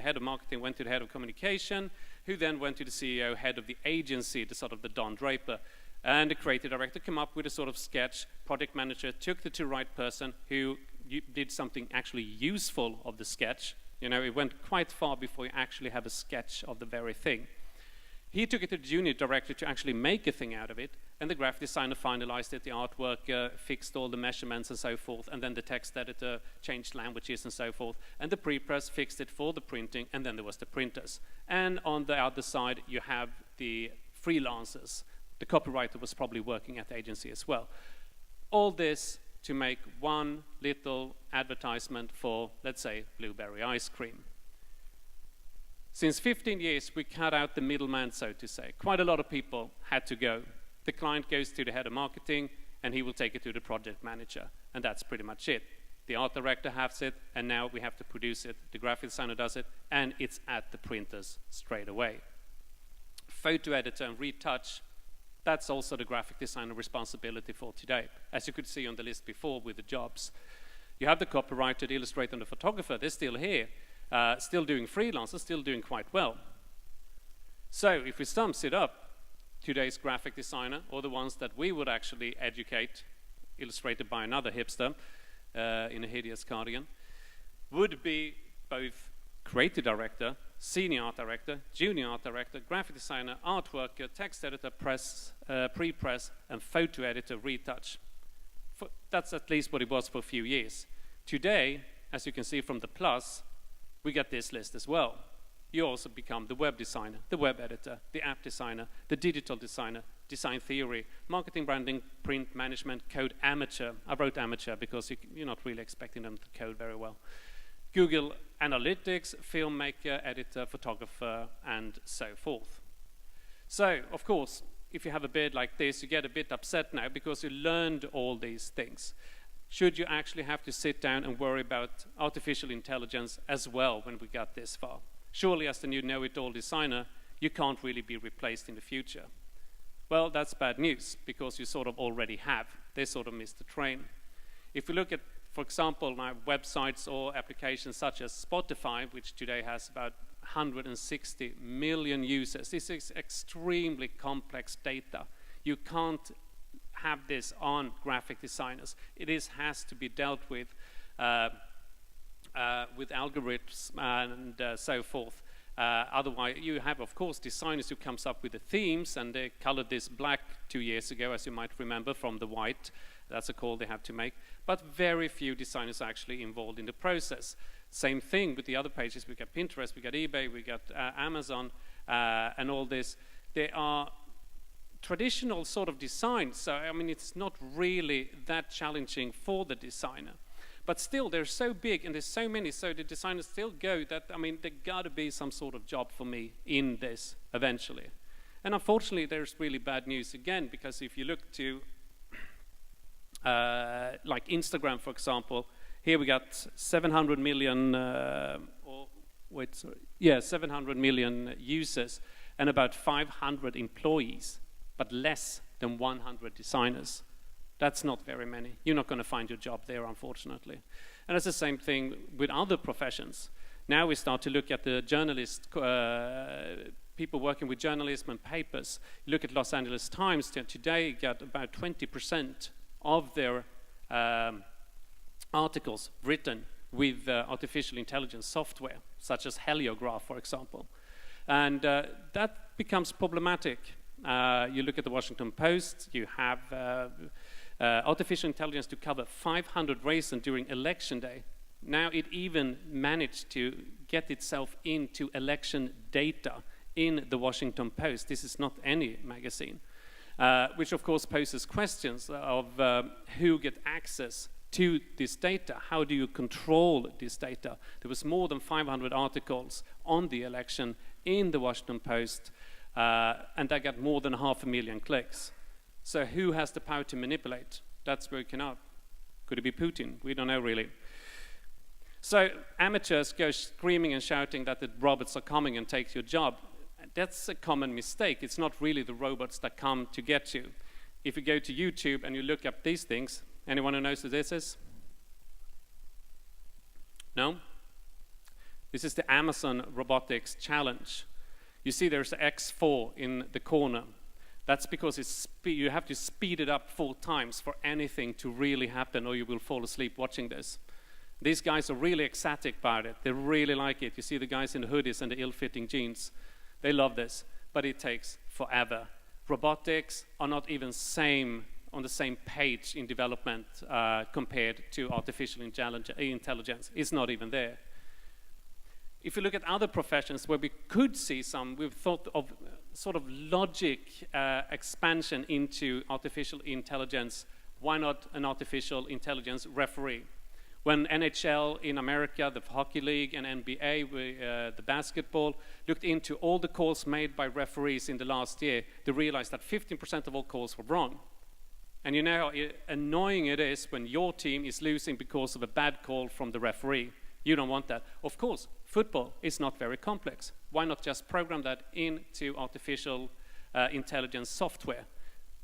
went to the head of communication, who then went to the CEO, head of the agency, the sort of the Don Draper, and the creative director came up with a sort of sketch, project manager took the 2 right person who did something actually useful of the sketch. You know, it went quite far before you actually have a sketch of the very thing. He took it to the junior director to actually make a thing out of it, and the graphic designer finalized it, the artwork fixed all the measurements and so forth, and then the text editor changed languages and so forth, and the pre-press fixed it for the printing, and then there was the printers. And on the other side, you have the freelancers. The copywriter was probably working at the agency as well. All this to make one little advertisement for, let's say, blueberry ice cream. Since 15 years, we cut out the middleman, so to say. Quite a lot of people had to go. The client goes to the head of marketing, and he will take it to the project manager. And that's pretty much it. The art director has it, and now we have to produce it. The graphic designer does it, and it's at the printers straight away. Photo editor and retouch, that's also the graphic designer responsibility for today. As you could see on the list before with the jobs. You have the copywriter, the illustrator, and the photographer. They're still here. Still doing freelance, and still doing quite well. So if we sums it up, today's graphic designer, or the ones that we would actually educate, illustrated by another hipster in a hideous cardigan, would be both creative director, senior art director, junior art director, graphic designer, art worker, text editor, press, pre-press, and photo editor, retouch. That's at least what it was for a few years. Today, as you can see from the plus, we got this list as well. you also become the web designer, the web editor, the app designer, the digital designer, design theory, marketing, branding, print management, code amateur. I wrote amateur because you're not really expecting them to code very well. Google Analytics, filmmaker, editor, photographer, and so forth. So, of course, if you have a beard like this, you get a bit upset now because you learned all these things. Should you actually have to sit down and worry about artificial intelligence as well when we got this far? Surely, as the new know-it-all designer, you can't really be replaced in the future. Well, that's bad news, because you sort of already have. They sort of missed the train. If we look at, for example, now websites or applications such as Spotify, which today has about 160 million users, this is extremely complex data. You can't have this on graphic designers. It has to be dealt with algorithms and so forth. Otherwise, you have, of course, designers who comes up with the themes, and they colored this black 2 years ago, as you might remember, from the white. That's a call they have to make. But very few designers are actually involved in the process. Same thing with the other pages. We got Pinterest, we got eBay, we got Amazon, and all this. They are traditional sort of designs, so I mean, it's not really that challenging for the designer. But still, they're so big and there's so many, so the designers still go that, I mean, there gotta be some sort of job for me in this eventually. And unfortunately, there's really bad news again, because if you look to like Instagram, for example, here we got 700 million, 700 million users and about 500 employees, but less than 100 designers. That's not very many. You're not going to find your job there, unfortunately. And it's the same thing with other professions. Now we start to look at the journalists, people working with journalism and papers. You look at Los Angeles Times, today got about 20% of their articles written with artificial intelligence software, such as Heliograph, for example. And that becomes problematic. You look at the Washington Post, you have artificial intelligence to cover 500 races during election day. Now it even managed to get itself into election data in the Washington Post. This is not any magazine, which of course poses questions of who get access to this data. How do you control this data? There was more than 500 articles on the election in the Washington Post, and that got more than 500,000 clicks. So who has the power to manipulate? That's working out. Could it be Putin? We don't know really. So amateurs go screaming and shouting that the robots are coming and take your job. That's a common mistake. It's not really the robots that come to get you. If you go to YouTube and you look up these things, anyone who knows what this is? No? This is the Amazon Robotics Challenge. You see there's the X4 in the corner. That's because you have to speed it up 4 times for anything to really happen, or you will fall asleep watching this. These guys are really ecstatic about it. They really like it. You see the guys in the hoodies and the ill-fitting jeans. They love this, but it takes forever. Robotics are not even on the same page in development compared to artificial intelligence. It's not even there. If you look at other professions where we could see we've thought of sort of logic expansion into artificial intelligence. Why not an artificial intelligence referee? When NHL in America, the hockey league, and NBA, the basketball, looked into all the calls made by referees in the last year, they realized that 15% of all calls were wrong. And you know how annoying it is when your team is losing because of a bad call from the referee. You don't want that. Of course, football is not very complex. Why not just program that into artificial intelligence software?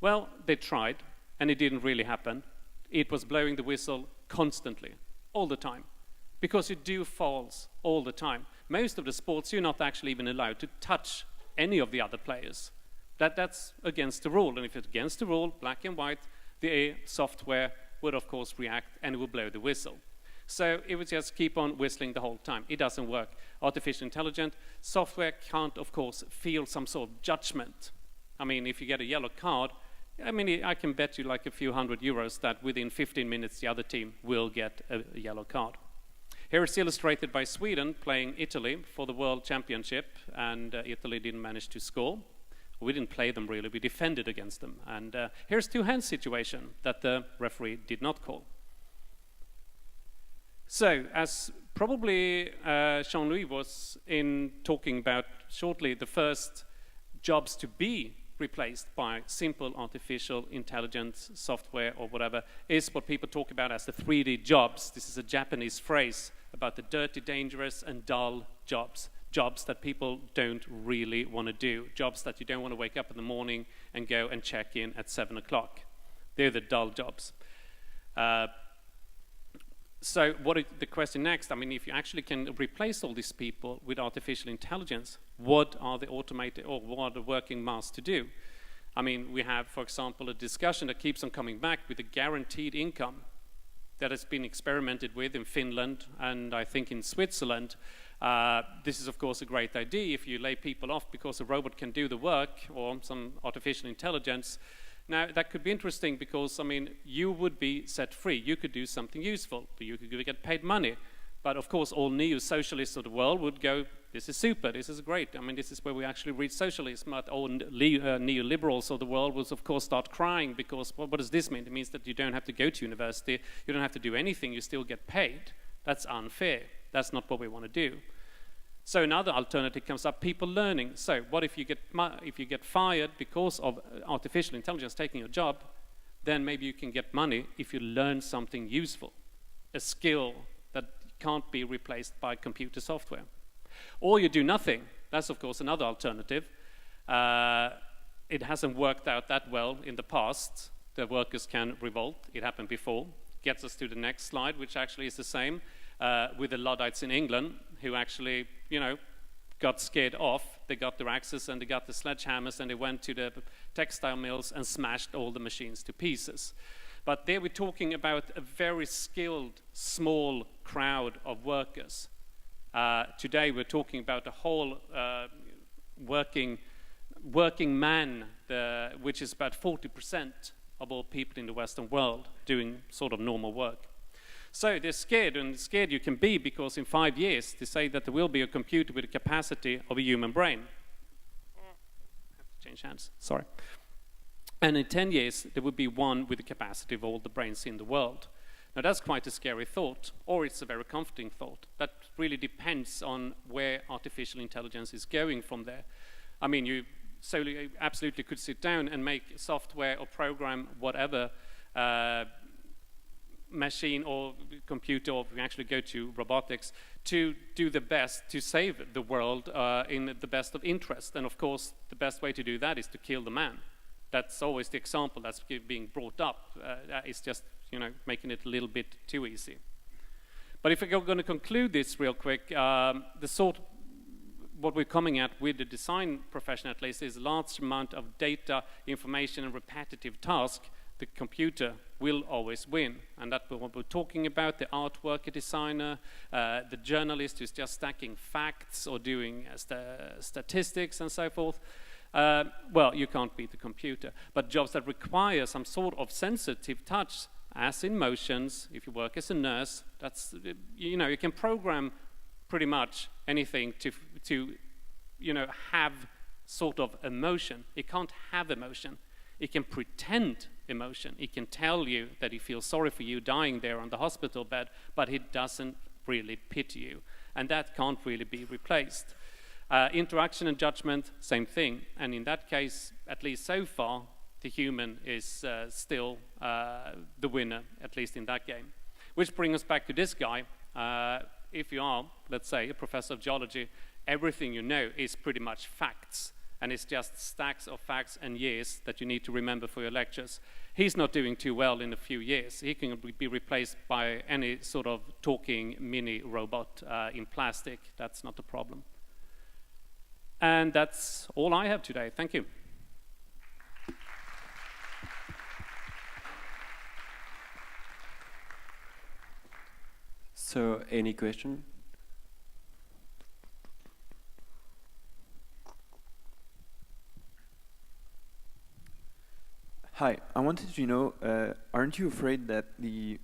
Well, they tried, and it didn't really happen. It was blowing the whistle constantly, all the time, because you do fouls all the time. Most of the sports, you're not actually even allowed to touch any of the other players. That's against the rule, and if it's against the rule, black and white, the software would, of course, react, and it would blow the whistle. So it would just keep on whistling the whole time. It doesn't work. Artificial intelligence software can't, of course, feel some sort of judgment. I mean, if you get a yellow card, I mean, I can bet you like a few €100 that within 15 minutes the other team will get a yellow card. Here it's illustrated by Sweden playing Italy for the World Championship, and Italy didn't manage to score. We didn't play them really, we defended against them. And here's two-hands situation that the referee did not call. So, as probably Jean-Louis was talking about shortly, the first jobs to be replaced by simple artificial intelligence software or whatever is what people talk about as the 3D jobs. This is a Japanese phrase about the dirty, dangerous, and dull jobs. Jobs that people don't really want to do. Jobs that you don't want to wake up in the morning and go and check in at 7 o'clock. They're the dull jobs. So what is the question next? I mean, if you actually can replace all these people with artificial intelligence, what are the automated or what are the working masks to do? I mean, we have, for example, a discussion that keeps on coming back with a guaranteed income that has been experimented with in Finland and I think in Switzerland. This is, of course, a great idea if you lay people off because a robot can do the work or some artificial intelligence. Now, that could be interesting because, I mean, you would be set free. You could do something useful. You could get paid money. But, of course, all neo-socialists of the world would go, this is super, this is great. I mean, this is where we actually reach socialism. But all neoliberals of the world will, of course, start crying because what does this mean? It means that you don't have to go to university. You don't have to do anything. You still get paid. That's unfair. That's not what we want to do. So another alternative comes up, people learning. So what if you get fired because of artificial intelligence taking your job, then maybe you can get money if you learn something useful, a skill that can't be replaced by computer software. Or you do nothing. That's, of course, another alternative. It hasn't worked out that well in the past. The workers can revolt. It happened before. Gets us to the next slide, which actually is the same. With the Luddites in England, who actually, got scared off. They got their axes and they got the sledgehammers and they went to the textile mills and smashed all the machines to pieces. But there we're talking about a very skilled, small crowd of workers. Today we're talking about a whole working man, which is about 40% of all people in the Western world doing sort of normal work. So they're scared, and scared you can be because in 5 years they say that there will be a computer with the capacity of a human brain. I have to change hands, sorry. And in 10 years there would be one with the capacity of all the brains in the world. Now that's quite a scary thought, or it's a very comforting thought. That really depends on where artificial intelligence is going from there. I mean, you absolutely could sit down and make software or program whatever machine or computer, or we actually go to robotics, to do the best to save the world in the best of interest. And of course, the best way to do that is to kill the man. That's always the example that's being brought up. It's just, making it a little bit too easy. But if we're going to conclude this real quick, what we're coming at with the design profession at least is a large amount of data, information, and repetitive tasks. The computer will always win, and that's what we're talking about, the artwork designer, the journalist who's just stacking facts or doing statistics and so forth. Well, you can't beat the computer, but jobs that require some sort of sensitive touch, as in motions, if you work as a nurse, that's, you can program pretty much anything to have sort of emotion. It can't have emotion. It can pretend emotion. It can tell you that he feels sorry for you dying there on the hospital bed, but it doesn't really pity you. And that can't really be replaced. Interaction and judgment, same thing. And in that case, at least so far, the human is still the winner, at least in that game. Which brings us back to this guy. If you are, let's say, a professor of geology, everything you know is pretty much facts. And it's just stacks of facts and years that you need to remember for your lectures. He's not doing too well in a few years. He can be replaced by any sort of talking mini robot in plastic. That's not a problem. And that's all I have today. Thank you. So, any question? Hi, I wanted to know, aren't you afraid that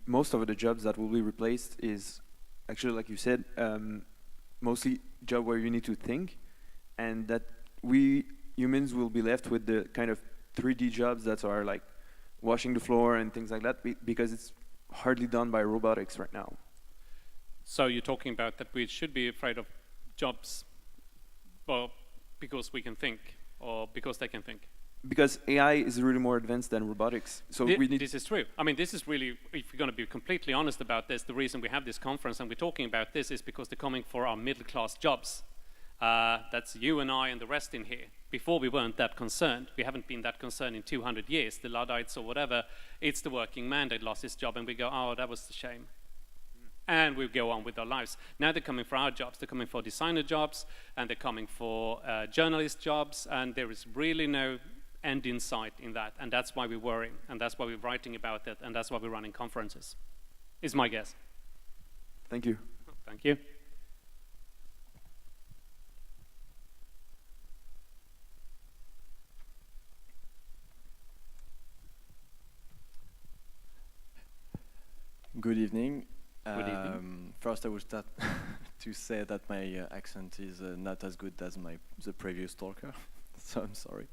most of the jobs that will be replaced is actually, like you said, mostly job where you need to think, and that we humans will be left with the kind of 3D jobs that are like washing the floor and things like that, because it's hardly done by robotics right now. So you're talking about that we should be afraid of jobs, well, because we can think, or because they can think? Because AI is really more advanced than robotics. So we need. This is true. I mean, this is really, if we're going to be completely honest about this, the reason we have this conference and we're talking about this is because they're coming for our middle-class jobs. That's you and I and the rest in here. Before we weren't that concerned. We haven't been that concerned in 200 years. The Luddites or whatever, it's the working man that lost his job, and we go, oh, that was a shame. And we go on with our lives. Now they're coming for our jobs. They're coming for designer jobs, and they're coming for journalist jobs, and there is really no end in sight in that. And that's why we're worrying, and that's why we're writing about it, and that's why we're running conferences, is my guess. Thank you. Thank you. Good evening. Good evening. First, I will start to say that my accent is not as good as the previous talker, so I'm sorry.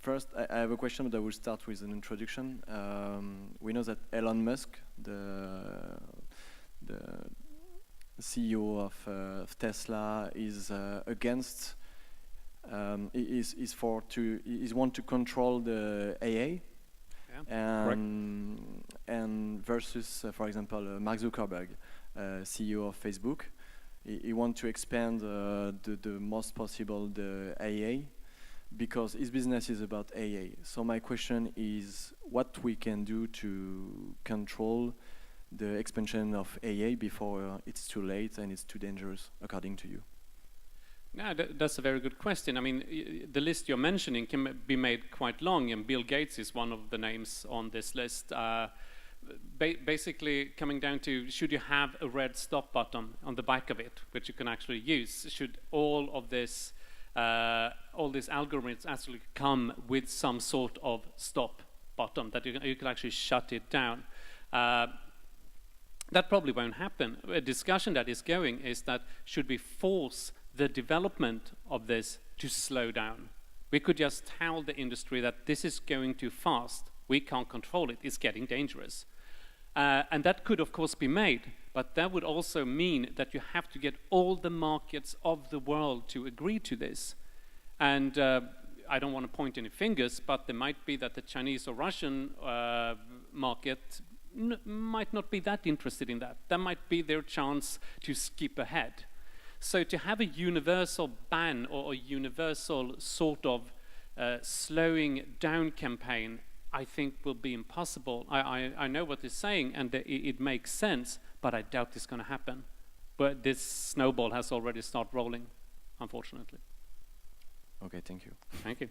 First, I have a question, but I will start with an introduction. We know that Elon Musk, the CEO of Tesla, is against. Is want to control the AA. And versus, for example, Mark Zuckerberg, CEO of Facebook, he wants to expand the most possible the AA, because his business is about AA. So my question is, what we can do to control the expansion of AA before it's too late and it's too dangerous, according to you? No, that's a very good question. I mean, the list you're mentioning can be made quite long, and Bill Gates is one of the names on this list. Basically, coming down to, should you have a red stop button on the back of it, which you can actually use? Should all these algorithms actually come with some sort of stop button that you can actually shut it down? That probably won't happen. A discussion that is going is that should we force the development of this to slow down? We could just tell the industry that this is going too fast. We can't control it. It's getting dangerous. And that could, of course, be made. But that would also mean that you have to get all the markets of the world to agree to this. And I don't want to point any fingers, but there might be that the Chinese or Russian market might not be that interested in that. That might be their chance to skip ahead. So to have a universal ban or a universal sort of slowing down campaign, I think will be impossible. I know what they're saying, and it makes sense, but I doubt it's going to happen. But this snowball has already started rolling, unfortunately. Okay, thank you. Thank you.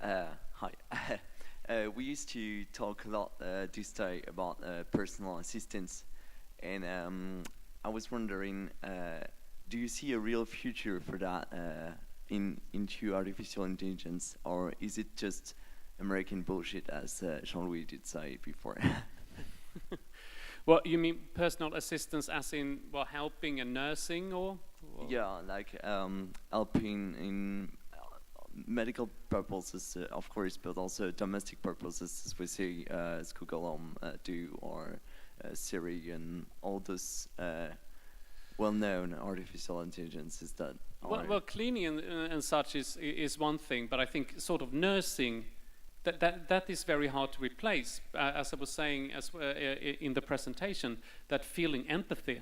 Hi. We used to talk a lot this day about personal assistance, and I was wondering, do you see a real future for that into artificial intelligence, or is it just American bullshit, as Jean-Louis did say before? Well, you mean personal assistance as in, well, helping and nursing, or? Yeah, like helping in medical purposes, of course, but also domestic purposes, as we see as Google Home do, or Siri, and all those well-known artificial intelligences that are... Well, cleaning and such is one thing, but I think sort of nursing, that is very hard to replace. As I was saying in the presentation, that feeling empathy.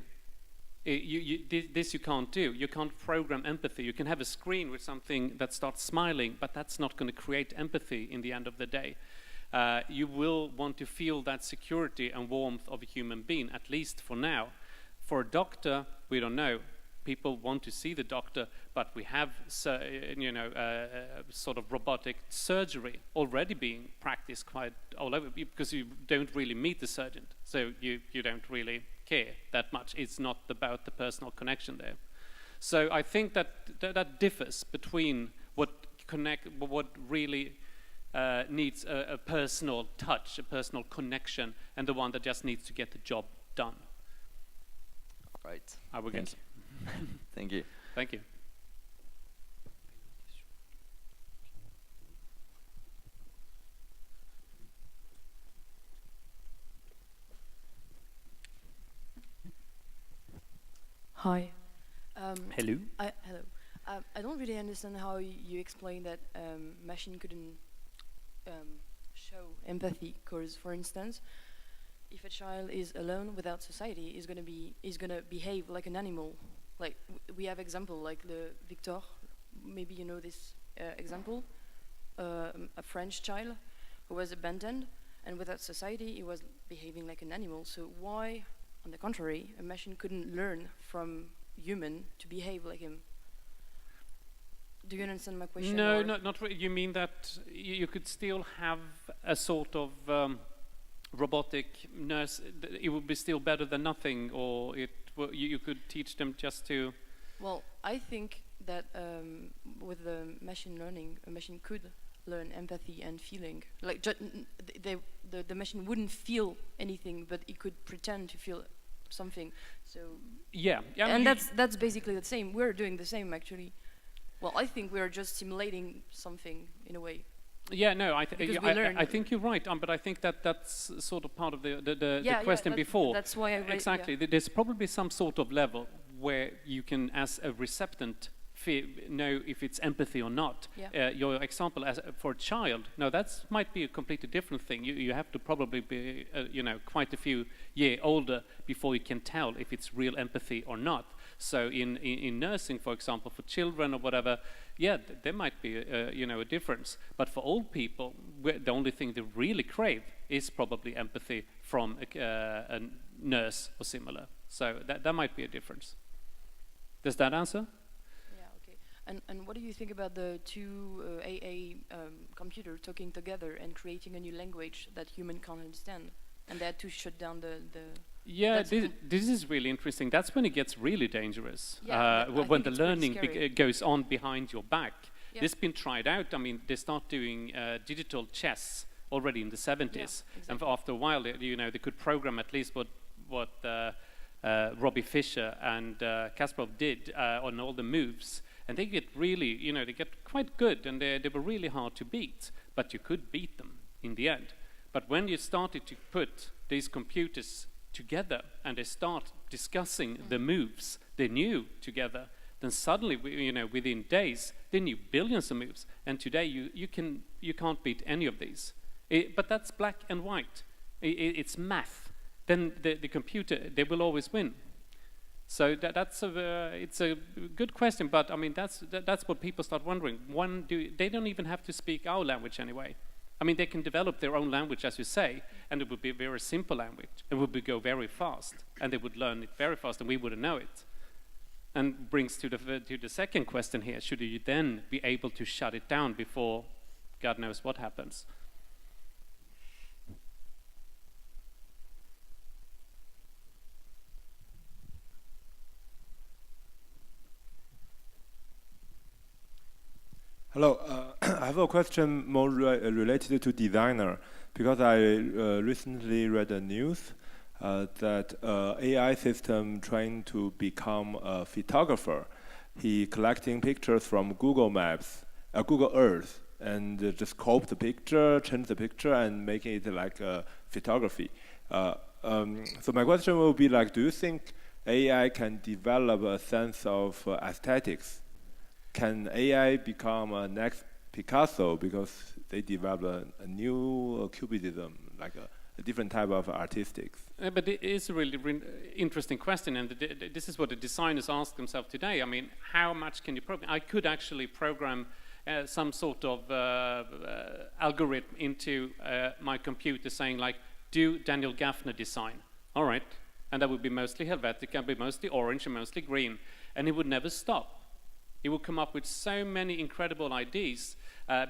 This you can't do. You can't program empathy. You can have a screen with something that starts smiling, but that's not going to create empathy in the end of the day. You will want to feel that security and warmth of a human being, at least for now. For a doctor, we don't know. people want to see the doctor, but we have sort of robotic surgery already being practiced quite all over, because you don't really meet the surgeon, so you don't really care that much. It's not about the personal connection there. So I think that differs between what really needs a personal touch, a personal connection, and the one that just needs to get the job done. All right. I would guess. Thank you. Thank you. Hi. Hello. Hello. I don't really understand how you explain that machine couldn't show empathy. Because, for instance, if a child is alone without society, is gonna behave like an animal. Like we have example like the Victor. Maybe you know this example. A French child who was abandoned, and without society, he was behaving like an animal. So why, on the contrary, a machine couldn't learn from human to behave like him? Do you understand my question? No, not really. You mean that you could still have a sort of robotic nurse? It would be still better than nothing, or you could teach them just to. Well, I think that with the machine learning, a machine could learn empathy and feeling. Like the machine wouldn't feel anything, but it could pretend to feel something. So yeah, and that's basically the same. We're doing the same actually. Well, I think we're just simulating something in a way. Yeah, no, I think you're right, but I think that's sort of part of the question before. That's why I exactly. Yeah. There's probably some sort of level where you can, as a receptant, know if it's empathy or not. Yeah. Your example for a child, no, that might be a completely different thing. You have to probably be, quite a few years older before you can tell if it's real empathy or not. So in nursing, for example, for children or whatever, yeah, there might be a difference. But for old people, the only thing they really crave is probably empathy from a nurse or similar. So that might be a difference. Does that answer? And what do you think about the two AA computers talking together and creating a new language that human can't understand, and they had to shut down the Yeah, this is really interesting. That's when it gets really dangerous. Yeah, when the learning goes on behind your back. Yeah. This has been tried out. I mean, they start doing digital chess already in the 70s. Yeah, exactly. And after a while, they could program at least what Robbie Fischer and Kasparov did on all the moves. And they get really, they get quite good, and they were really hard to beat. But you could beat them in the end. But when you started to put these computers together and they start discussing the moves they knew together, then suddenly, within days, they knew billions of moves. And today, you can't beat any of these. But that's black and white. It's math. Then the computer, they will always win. So it's a good question, but I mean that's what people start wondering. They don't even have to speak our language anyway. I mean, they can develop their own language, as you say, and it would be a very simple language. It would go very fast, and they would learn it very fast, and we wouldn't know it. And brings to the second question here: should you then be able to shut it down before God knows what happens? Hello, I have a question more related to designer, because I recently read the news that AI system trying to become a photographer. He collecting pictures from Google Maps, Google Earth, and just crop the picture, change the picture, and making it like photography. So my question will be like, do you think AI can develop a sense of aesthetics? Can AI become a next Picasso because they develop a new cubism, like a different type of artistics? But it is a really interesting question, and this is what the designers ask themselves today. I mean, how much can you program? I could actually program some sort of algorithm into my computer saying, like, do Daniel Gaffner design. All right. And that would be mostly Helvetica, be mostly orange and mostly green. and he would never stop. He would come up with so many incredible ideas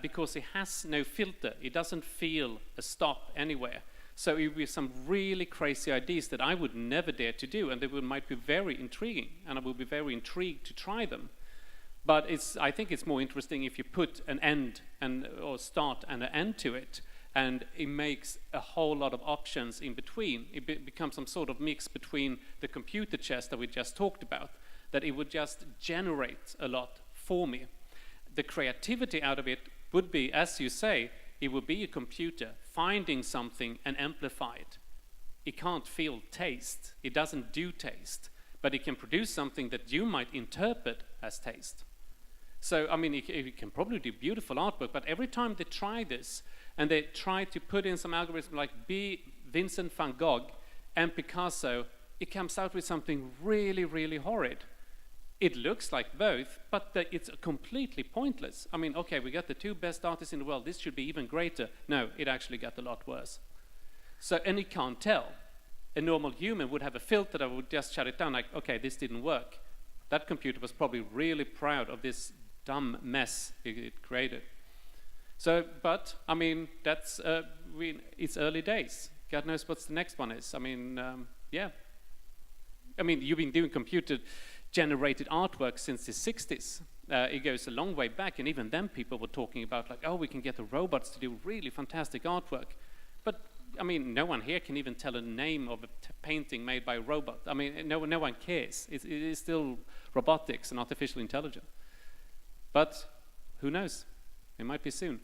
because he has no filter. He doesn't feel a stop anywhere. So it would be some really crazy ideas that I would never dare to do, and they might be very intriguing, and I would be very intrigued to try them. But I think it's more interesting if you put an end or start and an end to it, and it makes a whole lot of options in between. It becomes some sort of mix between the computer chess that we just talked about, that it would just generate a lot for me. The creativity out of it would be, as you say, it would be a computer finding something and amplify it. It can't feel taste. It doesn't do taste. But it can produce something that you might interpret as taste. So, I mean, it can probably do beautiful artwork, but every time they try this, and they try to put in some algorithm like be Vincent van Gogh and Picasso, it comes out with something really, really horrid. It looks like both, but it's completely pointless. I mean, okay, we got the two best artists in the world. This should be even greater. No, it actually got a lot worse. So, and you can't tell. A normal human would have a filter that would just shut it down, like, okay, this didn't work. That computer was probably really proud of this dumb mess it created. So, but, I mean, that's, it's early days. God knows what the next one is. I mean, yeah. I mean, you've been doing computer-generated artwork since the 60s. It goes a long way back, and even then people were talking about, like, oh, we can get the robots to do really fantastic artwork. But, I mean, no one here can even tell a name of a painting made by a robot. I mean, no one cares. It is still robotics and artificial intelligence. But who knows? It might be soon.